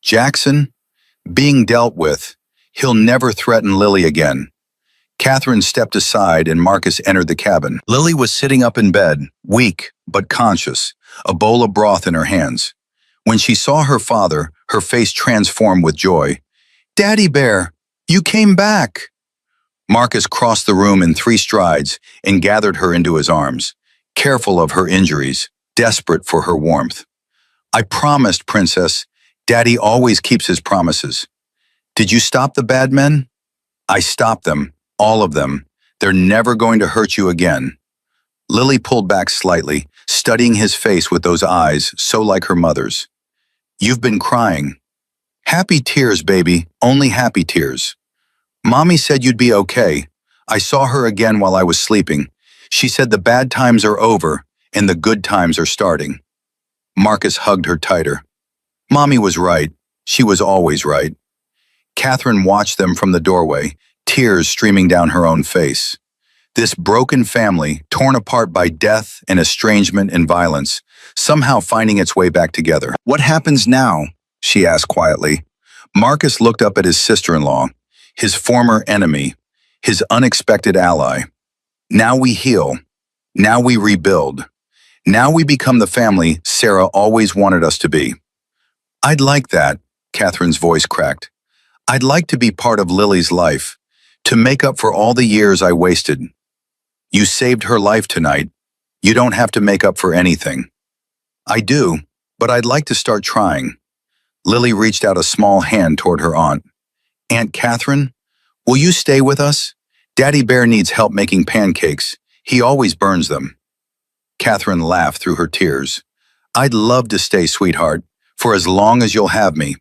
Jackson? Being dealt with. He'll never threaten Lily again. Catherine stepped aside and Marcus entered the cabin. Lily was sitting up in bed, weak but conscious, a bowl of broth in her hands. When she saw her father, her face transformed with joy. "Daddy Bear, you came back!" Marcus crossed the room in 3 strides and gathered her into his arms, careful of her injuries, desperate for her warmth. "I promised, Princess. Daddy always keeps his promises. Did you stop the bad men?" "I stopped them, all of them. They're never going to hurt you again." Lily pulled back slightly, studying his face with those eyes so like her mother's. "You've been crying." "Happy tears, baby, only happy tears. Mommy said you'd be okay. I saw her again while I was sleeping. She said the bad times are over and the good times are starting." Marcus hugged her tighter. Mommy was right. She was always right. Catherine watched them from the doorway, tears streaming down her own face. This broken family, torn apart by death and estrangement and violence, somehow finding its way back together. "What happens now?" she asked quietly. Marcus looked up at his sister-in-law, his former enemy, his unexpected ally. "Now we heal. Now we rebuild. Now we become the family Sarah always wanted us to be." "I'd like that," Catherine's voice cracked. "I'd like to be part of Lily's life, to make up for all the years I wasted." "You saved her life tonight. You don't have to make up for anything." "I do, but I'd like to start trying." Lily reached out a small hand toward her aunt. "Aunt Catherine, will you stay with us? Daddy Bear needs help making pancakes. He always burns them." Catherine laughed through her tears. "I'd love to stay, sweetheart, for as long as you'll have me."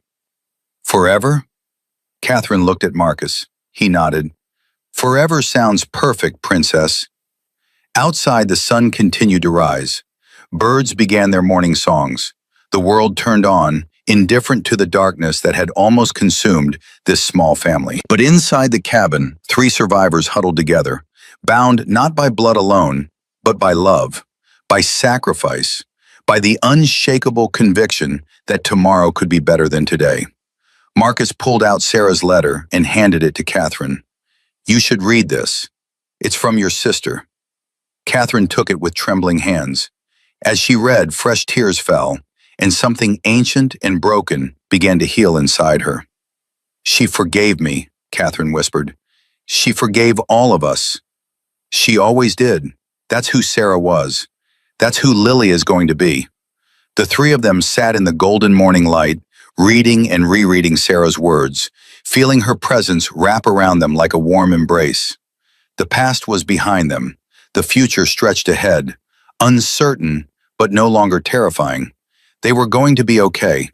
"Forever?" Catherine looked at Marcus. He nodded. "Forever sounds perfect, Princess." Outside, the sun continued to rise. Birds began their morning songs. The world turned on, indifferent to the darkness that had almost consumed this small family. But inside the cabin, 3 survivors huddled together, bound not by blood alone, but by love, by sacrifice, by the unshakable conviction that tomorrow could be better than today. Marcus pulled out Sarah's letter and handed it to Catherine. "You should read this. It's from your sister." Catherine took it with trembling hands. As she read, fresh tears fell, and something ancient and broken began to heal inside her. "She forgave me," Catherine whispered. "She forgave all of us. She always did. That's who Sarah was. That's who Lily is going to be." The 3 of them sat in the golden morning light, reading and rereading Sarah's words, feeling her presence wrap around them like a warm embrace. The past was behind them. The future stretched ahead, uncertain but no longer terrifying. They were going to be okay.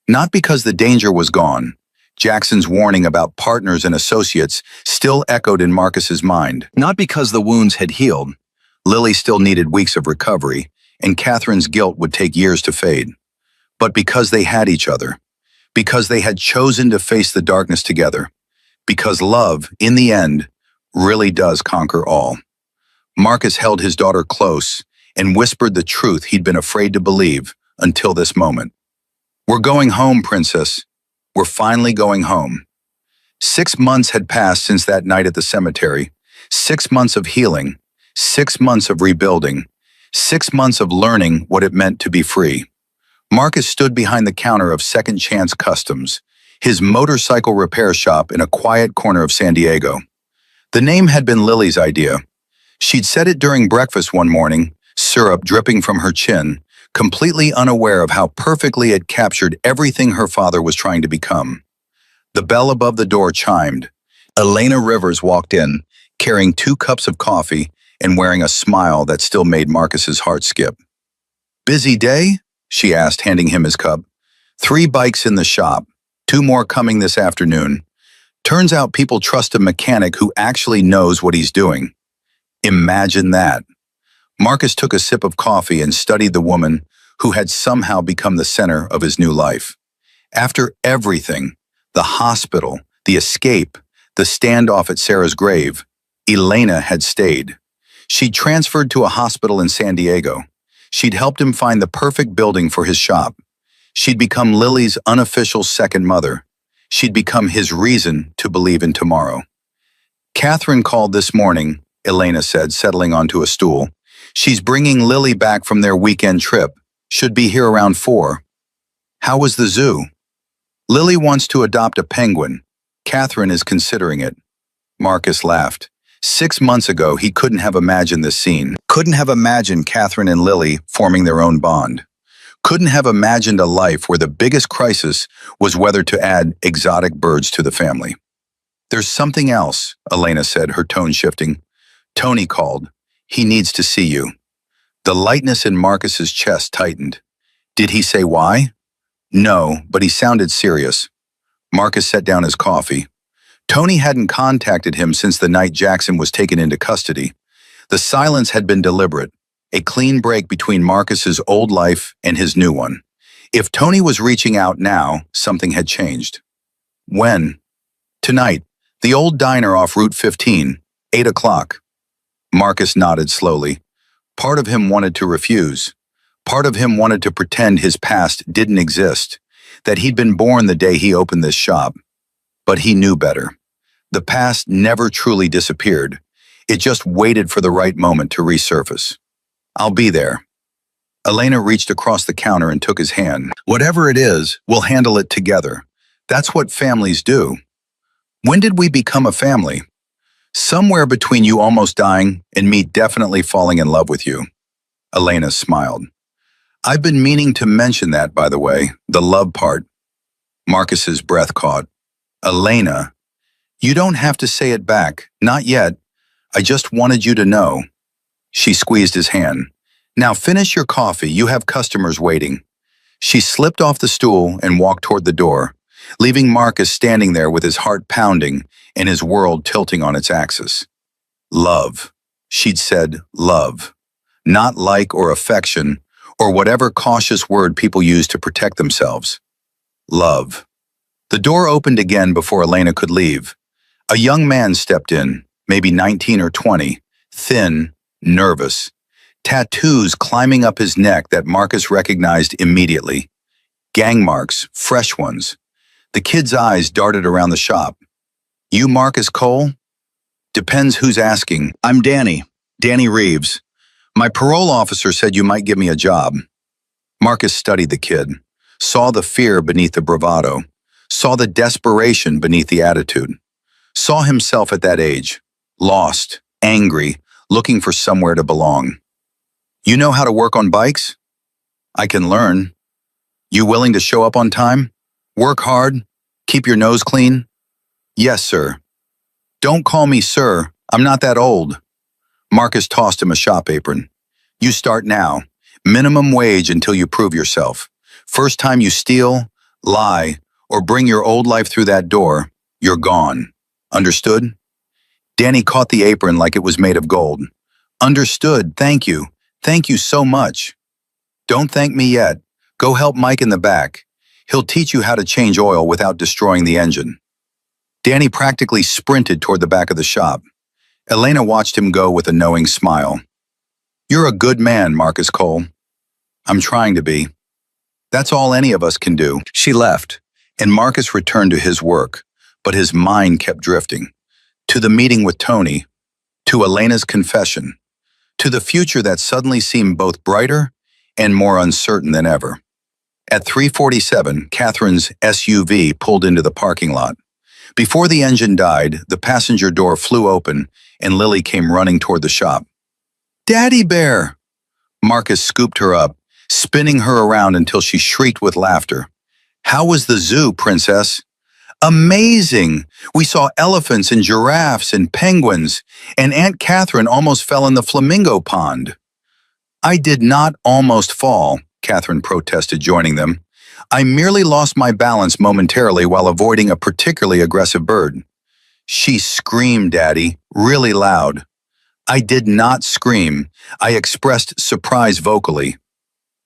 Not because the danger was gone. Jackson's warning about partners and associates still echoed in Marcus's mind. Not because the wounds had healed. Lily still needed weeks of recovery, and Catherine's guilt would take years to fade. But because they had each other. Because they had chosen to face the darkness together. Because love, in the end, really does conquer all. Marcus held his daughter close and whispered the truth he'd been afraid to believe until this moment. "We're going home, Princess. We're finally going home." 6 months had passed since that night at the cemetery. 6 months of healing. 6 months of rebuilding. 6 months of learning what it meant to be free. Marcus stood behind the counter of Second Chance Customs, his motorcycle repair shop in a quiet corner of San Diego. The name had been Lily's idea. She'd said it during breakfast one morning, syrup dripping from her chin, completely unaware of how perfectly it captured everything her father was trying to become. The bell above the door chimed. Elena Rivers walked in, carrying 2 cups of coffee and wearing a smile that still made Marcus's heart skip. "Busy day?" she asked, handing him his cup. "3 bikes in the shop, 2 more coming this afternoon. Turns out people trust a mechanic who actually knows what he's doing." Imagine that. Marcus took a sip of coffee and studied the woman who had somehow become the center of his new life. After everything, the hospital, the escape, the standoff at Sarah's grave, Elena had stayed. She'd transferred to a hospital in San Diego. She'd helped him find the perfect building for his shop. She'd become Lily's unofficial second mother. She'd become his reason to believe in tomorrow. "Catherine called this morning," Elena said, settling onto a stool. "She's bringing Lily back from their weekend trip. Should be here around 4. "How was the zoo?" "Lily wants to adopt a penguin. Catherine is considering it." Marcus laughed. 6 months ago, he couldn't have imagined this scene. Couldn't have imagined Catherine and Lily forming their own bond. Couldn't have imagined a life where the biggest crisis was whether to add exotic birds to the family. "There's something else," Elena said, her tone shifting. "Tony called. He needs to see you." The lightness in Marcus's chest tightened. Did he say why? No, but he sounded serious. Marcus set down his coffee. Tony hadn't contacted him since the night Jackson was taken into custody. The silence had been deliberate, a clean break between Marcus's old life and his new one. If Tony was reaching out now, something had changed. When? Tonight, the old diner off Route 15, 8 o'clock. Marcus nodded slowly. Part of him wanted to refuse. Part of him wanted to pretend his past didn't exist, that he'd been born the day he opened this shop. But he knew better. The past never truly disappeared. It just waited for the right moment to resurface. "I'll be there." Elena reached across the counter and took his hand. "Whatever it is, we'll handle it together. That's what families do." "When did we become a family?" "Somewhere between you almost dying and me definitely falling in love with you." Elena smiled. "I've been meaning to mention that, by the way, the love part." Marcus's breath caught. "Elena, you don't have to say it back, not yet. I just wanted you to know." She squeezed his hand. "Now finish your coffee, you have customers waiting." She slipped off the stool and walked toward the door, leaving Marcus standing there with his heart pounding and his world tilting on its axis. Love. She'd said love. Not like or affection, or whatever cautious word people use to protect themselves. Love. The door opened again before Elena could leave. A young man stepped in, maybe 19 or 20, thin, nervous, tattoos climbing up his neck that Marcus recognized immediately. Gang marks, fresh ones. The kid's eyes darted around the shop. "You Marcus Cole?" "Depends who's asking. I'm Danny Reeves. My parole officer said you might give me a job." Marcus studied the kid, saw the fear beneath the bravado, saw the desperation beneath the attitude, saw himself at that age, lost, angry, looking for somewhere to belong. "You know how to work on bikes?" "I can learn." "You willing to show up on time? Work hard? Keep your nose clean?" "Yes, sir." "Don't call me sir, I'm not that old." Marcus tossed him a shop apron. "You start now. Minimum wage until you prove yourself. First time you steal, lie, or bring your old life through that door, you're gone. Understood?" Danny caught the apron like it was made of gold. "Understood, thank you. Thank you so much." "Don't thank me yet. Go help Mike in the back. He'll teach you how to change oil without destroying the engine." Danny practically sprinted toward the back of the shop. Elena watched him go with a knowing smile. "You're a good man, Marcus Cole." "I'm trying to be." "That's all any of us can do." She left, and Marcus returned to his work, but his mind kept drifting. To the meeting with Tony, to Elena's confession, to the future that suddenly seemed both brighter and more uncertain than ever. At 3:47, Catherine's SUV pulled into the parking lot. Before the engine died, the passenger door flew open and Lily came running toward the shop. "Daddy Bear!" Marcus scooped her up, spinning her around until she shrieked with laughter. "How was the zoo, Princess?" "Amazing! We saw elephants and giraffes and penguins, and Aunt Catherine almost fell in the flamingo pond." "I did not almost fall," Catherine protested, joining them. "I merely lost my balance momentarily while avoiding a particularly aggressive bird." She screamed, Daddy, really loud. "I did not scream. I expressed surprise vocally."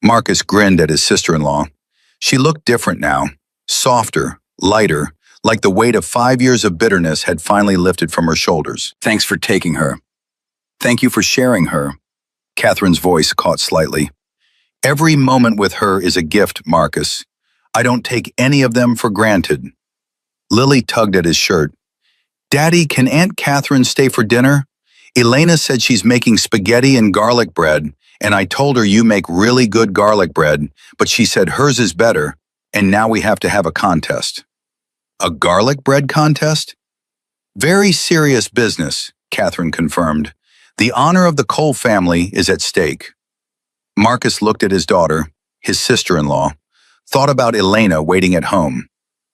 Marcus grinned at his sister-in-law. She looked different now, softer, lighter, like the weight of 5 years of bitterness had finally lifted from her shoulders. "Thanks for taking her. Thank you for sharing her." Catherine's voice caught slightly. "Every moment with her is a gift, Marcus. I don't take any of them for granted." Lily tugged at his shirt. "Daddy, can Aunt Catherine stay for dinner? Elena said she's making spaghetti and garlic bread, and I told her you make really good garlic bread, but she said hers is better, and now we have to have a contest." "A garlic bread contest?" "Very serious business," Catherine confirmed. "The honor of the Cole family is at stake." Marcus looked at his daughter, his sister-in-law, thought about Elena waiting at home.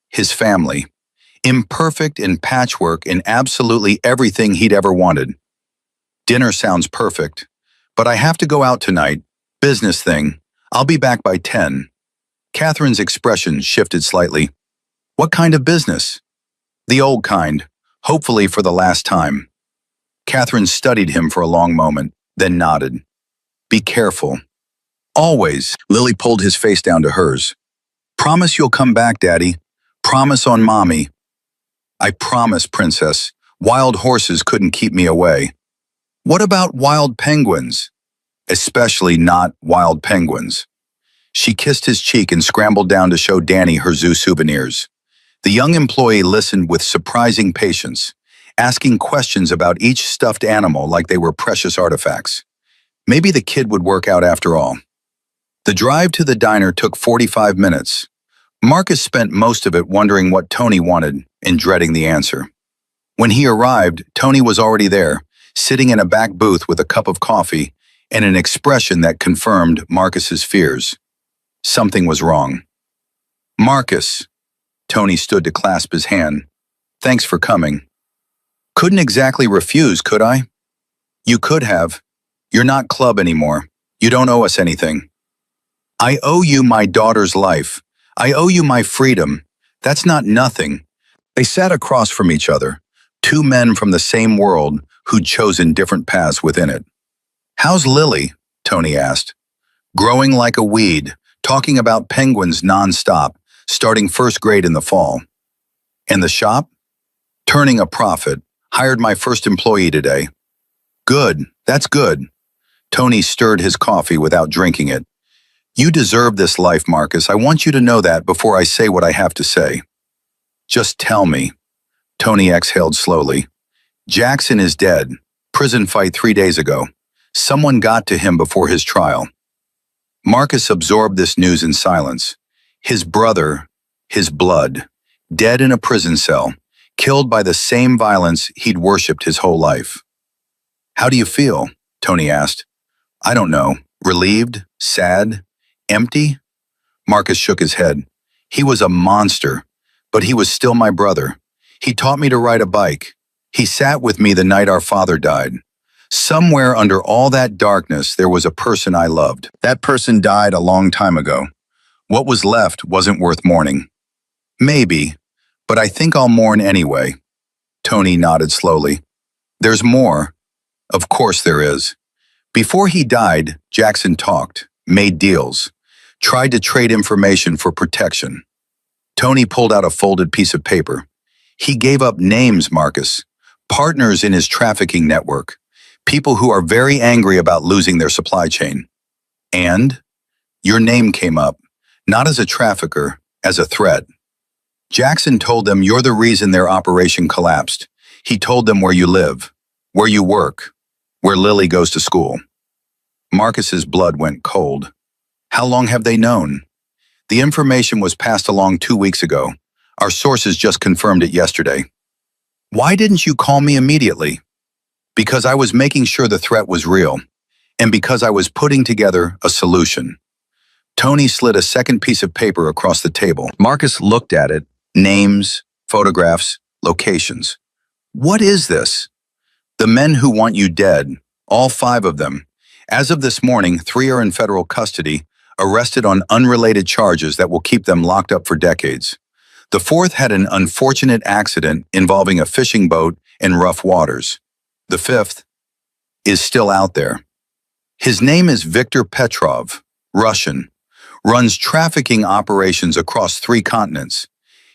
His family. Imperfect in patchwork in absolutely everything he'd ever wanted. "Dinner sounds perfect, but I have to go out tonight. Business thing. I'll be back by 10. Catherine's expression shifted slightly. "What kind of business?" "The old kind, hopefully for the last time." Catherine studied him for a long moment, then nodded. "Be careful." "Always." Lily pulled his face down to hers. "Promise you'll come back, Daddy. Promise on Mommy." "I promise, Princess. Wild horses couldn't keep me away." "What about wild penguins?" "Especially not wild penguins." She kissed his cheek and scrambled down to show Danny her zoo souvenirs. The young employee listened with surprising patience, asking questions about each stuffed animal like they were precious artifacts. Maybe the kid would work out after all. The drive to the diner took 45 minutes. Marcus spent most of it wondering what Tony wanted and dreading the answer. When he arrived, Tony was already there, sitting in a back booth with a cup of coffee and an expression that confirmed Marcus's fears. Something was wrong. "Marcus." Tony stood to clasp his hand. "Thanks for coming." "Couldn't exactly refuse, could I?" "You could have. You're not club anymore. You don't owe us anything." "I owe you my daughter's life. I owe you my freedom. That's not nothing." They sat across from each other, two men from the same world who'd chosen different paths within it. "How's Lily?" Tony asked. "Growing like a weed, talking about penguins nonstop, starting first grade in the fall." "And the shop?" "Turning a profit. Hired my first employee today." "Good, that's good." Tony stirred his coffee without drinking it. "You deserve this life, Marcus. I want you to know that before I say what I have to say." "Just tell me." Tony exhaled slowly. "Jackson is dead. Prison fight 3 days ago. Someone got to him before his trial." Marcus absorbed this news in silence. His brother, his blood, dead in a prison cell, killed by the same violence he'd worshipped his whole life. "How do you feel?" Tony asked. "I don't know. Relieved? Sad? Empty?" Marcus shook his head. "He was a monster, but he was still my brother. He taught me to ride a bike. He sat with me the night our father died. Somewhere under all that darkness, there was a person I loved. That person died a long time ago. What was left wasn't worth mourning." "Maybe, but I think I'll mourn anyway." Tony nodded slowly. "There's more." "Of course there is." Before he died, Jackson talked, made deals, tried to trade information for protection. Tony pulled out a folded piece of paper. "He gave up names, Marcus. Partners in his trafficking network. People who are very angry about losing their supply chain. And your name came up, not as a trafficker, as a threat. Jackson told them you're the reason their operation collapsed. He told them where you live, where you work, where Lily goes to school." Marcus's blood went cold. "How long have they known?" The information was passed along 2 weeks ago. Our sources just confirmed it yesterday. Why didn't you call me immediately? Because I was making sure the threat was real, and because I was putting together a solution. Tony slid a second piece of paper across the table. Marcus looked at it. Names, photographs, locations. What is this? The men who want you dead, all 5 of them. As of this morning, 3 are in federal custody, arrested on unrelated charges that will keep them locked up for decades. The 4th had an unfortunate accident involving a fishing boat in rough waters. The 5th is still out there. His name is Viktor Petrov, Russian, runs trafficking operations across 3 continents.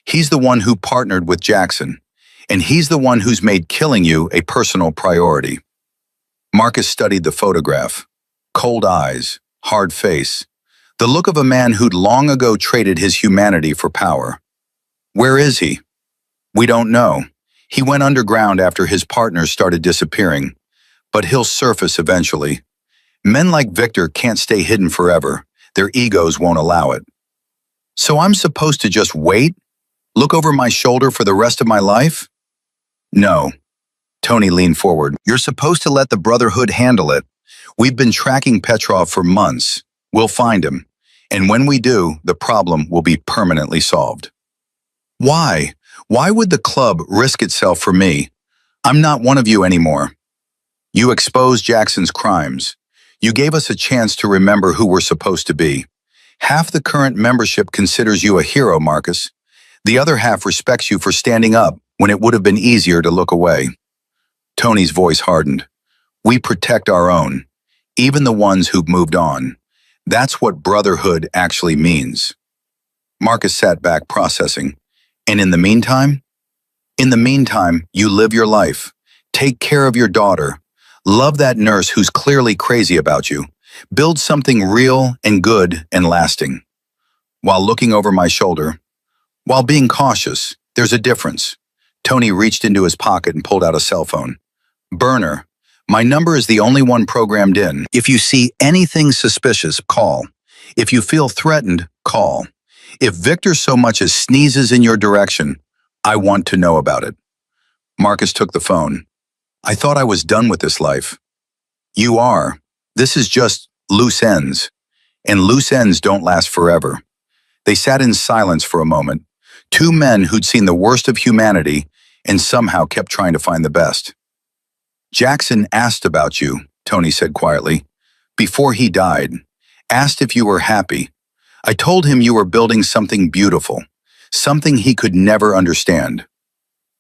He's the one who partnered with Jackson, and he's the one who's made killing you a personal priority. Marcus studied the photograph. Cold eyes, hard face, the look of a man who'd long ago traded his humanity for power. Where is he? We don't know. He went underground after his partners started disappearing, but he'll surface eventually. Men like Victor can't stay hidden forever. Their egos won't allow it. So I'm supposed to just wait? Look over my shoulder for the rest of my life? No. Tony leaned forward. You're supposed to let the Brotherhood handle it. We've been tracking Petrov for months. We'll find him. And when we do, the problem will be permanently solved. Why? Why would the club risk itself for me? I'm not one of you anymore. You exposed Jackson's crimes. You gave us a chance to remember who we're supposed to be. Half the current membership considers you a hero, Marcus. The other half respects you for standing up when it would have been easier to look away. Tony's voice hardened. We protect our own, even the ones who've moved on. That's what brotherhood actually means. Marcus sat back, processing. And in the meantime? In the meantime, you live your life. Take care of your daughter. Love that nurse who's clearly crazy about you. Build something real and good and lasting. While looking over my shoulder, while being cautious, there's a difference. Tony reached into his pocket and pulled out a cell phone. Burner, my number is the only one programmed in. If you see anything suspicious, call. If you feel threatened, call. If Victor so much as sneezes in your direction, I want to know about it. Marcus took the phone. I thought I was done with this life. You are. This is just loose ends. And loose ends don't last forever. They sat in silence for a moment. 2 men who'd seen the worst of humanity and somehow kept trying to find the best. Jackson asked about you, Tony said quietly, before he died. Asked if you were happy. I told him you were building something beautiful, something he could never understand.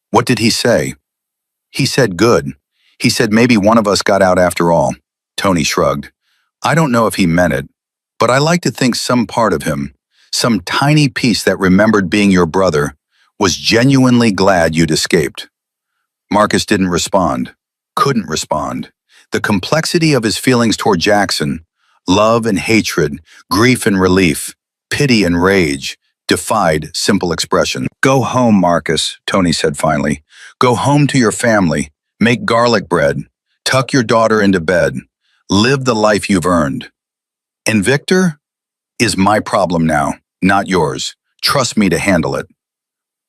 What did he say? He said good. He said maybe one of us got out after all. Tony shrugged. I don't know if he meant it, but I like to think some part of him, some tiny piece that remembered being your brother, was genuinely glad you'd escaped. Marcus didn't respond, couldn't respond. The complexity of his feelings toward Jackson, love and hatred, grief and relief, pity and rage, defied simple expression. Go home, Marcus, Tony said finally. Go home to your family, make garlic bread, tuck your daughter into bed, live the life you've earned. And Victor is my problem now, not yours. Trust me to handle it.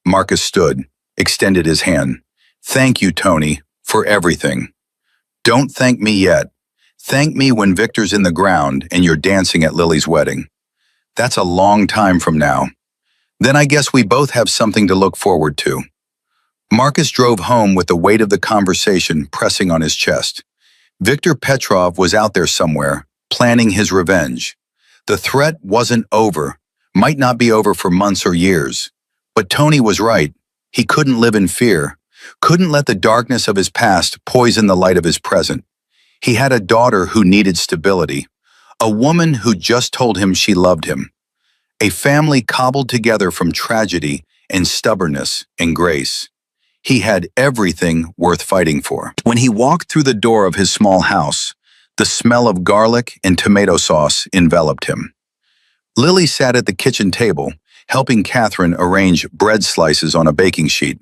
Marcus stood, extended his hand. Thank you, Tony, for everything. Don't thank me yet. Thank me when Victor's in the ground and you're dancing at Lily's wedding. That's a long time from now. Then I guess we both have something to look forward to. Marcus drove home with the weight of the conversation pressing on his chest. Viktor Petrov was out there somewhere, planning his revenge. The threat wasn't over, might not be over for months or years. But Tony was right. He couldn't live in fear, couldn't let the darkness of his past poison the light of his present. He had a daughter who needed stability, a woman who just told him she loved him, a family cobbled together from tragedy and stubbornness and grace. He had everything worth fighting for. When he walked through the door of his small house, the smell of garlic and tomato sauce enveloped him. Lily sat at the kitchen table, helping Catherine arrange bread slices on a baking sheet.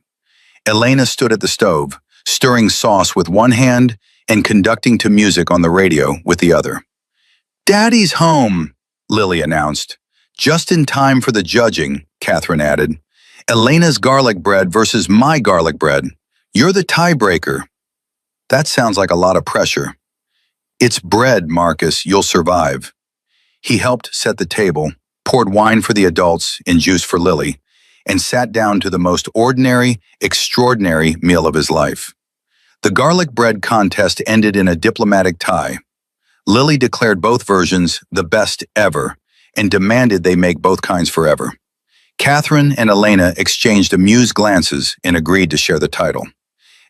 Elena stood at the stove, stirring sauce with one hand and conducting to music on the radio with the other. "Daddy's home," Lily announced. Just in time for the judging, Catherine added. Elena's garlic bread versus my garlic bread. You're the tiebreaker. That sounds like a lot of pressure. It's bread, Marcus, you'll survive. He helped set the table, poured wine for the adults and juice for Lily, and sat down to the most ordinary, extraordinary meal of his life. The garlic bread contest ended in a diplomatic tie. Lily declared both versions the best ever and demanded they make both kinds forever. Catherine and Elena exchanged amused glances and agreed to share the title.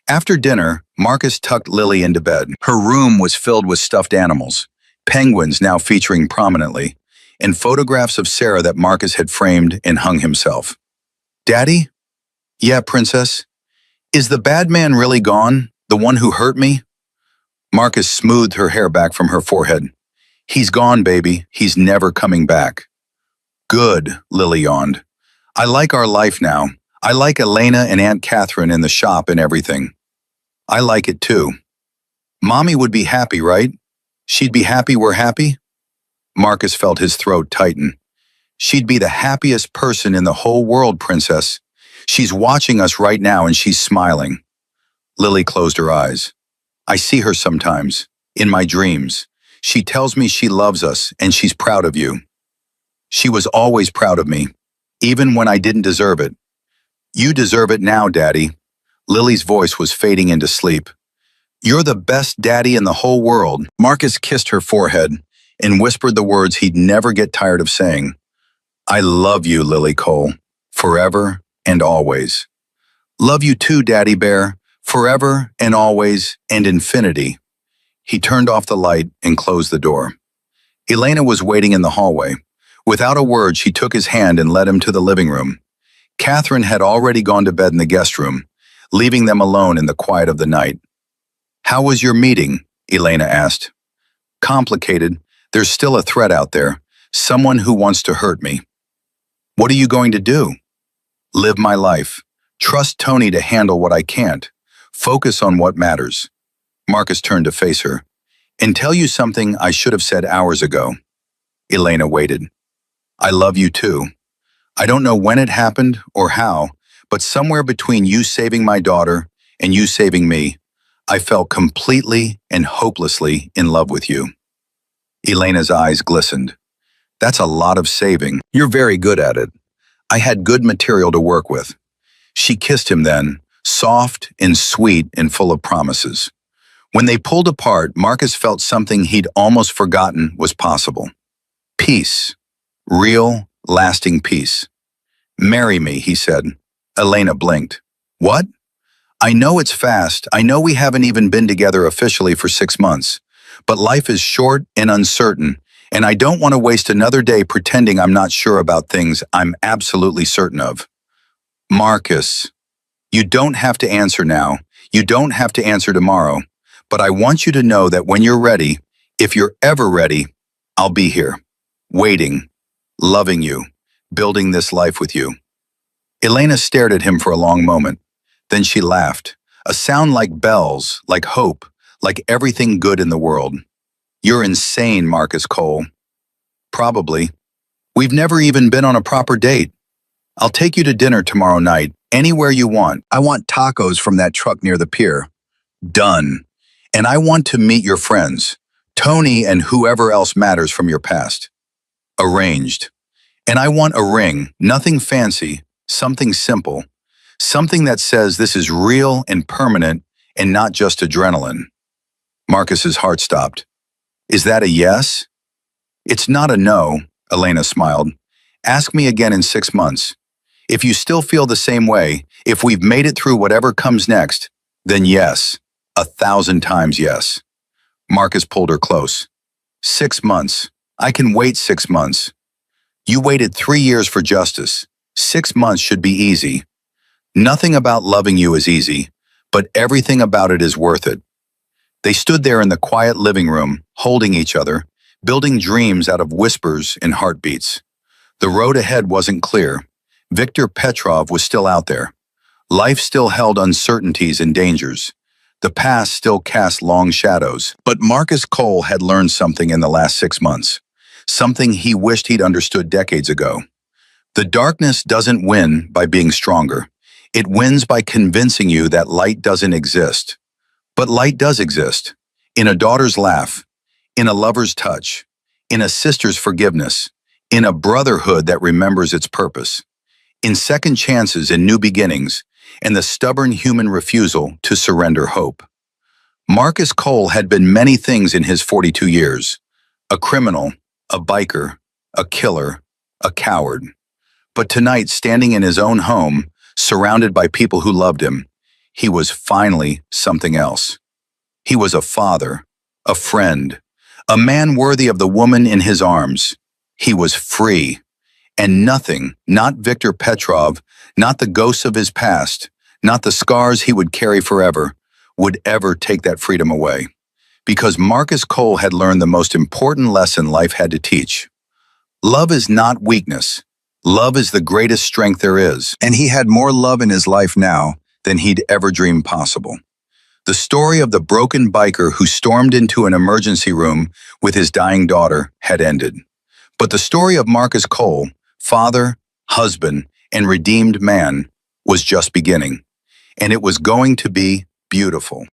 After dinner, Marcus tucked Lily into bed. Her room was filled with stuffed animals, penguins now featuring prominently, and photographs of Sarah that Marcus had framed and hung himself. Daddy? Yeah, Princess. Is the bad man really gone? The one who hurt me? Marcus smoothed her hair back from her forehead. He's gone, baby. He's never coming back. Good, Lily yawned. I like our life now. I like Elena and Aunt Catherine in the shop and everything. I like it too. Mommy would be happy, right? She'd be happy we're happy? Marcus felt his throat tighten. She'd be the happiest person in the whole world, Princess. She's watching us right now and she's smiling. Lily closed her eyes. I see her sometimes, in my dreams. She tells me she loves us and she's proud of you. She was always proud of me, even when I didn't deserve it. You deserve it now, Daddy. Lily's voice was fading into sleep. You're the best daddy in the whole world. Marcus kissed her forehead and whispered the words he'd never get tired of saying. I love you, Lily Cole, forever and always. Love you too, Daddy Bear, forever and always and infinity. He turned off the light and closed the door. Elena was waiting in the hallway. Without a word, she took his hand and led him to the living room. Catherine had already gone to bed in the guest room, leaving them alone in the quiet of the night. How was your meeting? Elena asked. Complicated. There's still a threat out there. Someone who wants to hurt me. What are you going to do? Live my life. Trust Tony to handle what I can't. Focus on what matters. Marcus turned to face her. And tell you something I should have said hours ago. Elena waited. I love you too. I don't know when it happened or how, but somewhere between you saving my daughter and you saving me, I fell completely and hopelessly in love with you. Elena's eyes glistened. That's a lot of saving. You're very good at it. I had good material to work with. She kissed him then, soft and sweet and full of promises. When they pulled apart, Marcus felt something he'd almost forgotten was possible. Peace. Real, lasting peace. Marry me, he said. Elena blinked. What? I know it's fast. I know we haven't even been together officially for 6 months. But life is short and uncertain, and I don't want to waste another day pretending I'm not sure about things I'm absolutely certain of. Marcus, you don't have to answer now. You don't have to answer tomorrow. But I want you to know that when you're ready, if you're ever ready, I'll be here, waiting, loving you, building this life with you. Elena stared at him for a long moment. Then she laughed, a sound like bells, like hope, like everything good in the world. You're insane, Marcus Cole. Probably. We've never even been on a proper date. I'll take you to dinner tomorrow night, anywhere you want. I want tacos from that truck near the pier. Done. And I want to meet your friends, Tony and whoever else matters from your past. Arranged. And I want a ring, nothing fancy, something simple, something that says this is real and permanent and not just adrenaline. Marcus's heart stopped. Is that a yes? It's not a no, Elena smiled. Ask me again in 6 months. If you still feel the same way, if we've made it through whatever comes next, then yes, 1,000 times yes. Marcus pulled her close. 6 months. I can wait 6 months. You waited 3 years for justice. 6 months should be easy. Nothing about loving you is easy, but everything about it is worth it. They stood there in the quiet living room, holding each other, building dreams out of whispers and heartbeats. The road ahead wasn't clear. Viktor Petrov was still out there. Life still held uncertainties and dangers. The past still cast long shadows. But Marcus Cole had learned something in the last 6 months. something he wished he'd understood decades ago. The darkness doesn't win by being stronger. It wins by convincing you that light doesn't exist. But light does exist. In a daughter's laugh, in a lover's touch, in a sister's forgiveness, in a brotherhood that remembers its purpose, in second chances and new beginnings, and the stubborn human refusal to surrender hope. Marcus Cole had been many things in his 42 years. A criminal, a biker, a killer, a coward. But tonight, standing in his own home, surrounded by people who loved him, he was finally something else. He was a father, a friend, a man worthy of the woman in his arms. He was free. And nothing, not Viktor Petrov, not the ghosts of his past, not the scars he would carry forever, would ever take that freedom away. Because Marcus Cole had learned the most important lesson life had to teach. Love is not weakness. Love is the greatest strength there is. And he had more love in his life now than he'd ever dreamed possible. The story of the broken biker who stormed into an emergency room with his dying daughter had ended. But the story of Marcus Cole, father, husband, and redeemed man, was just beginning. And it was going to be beautiful.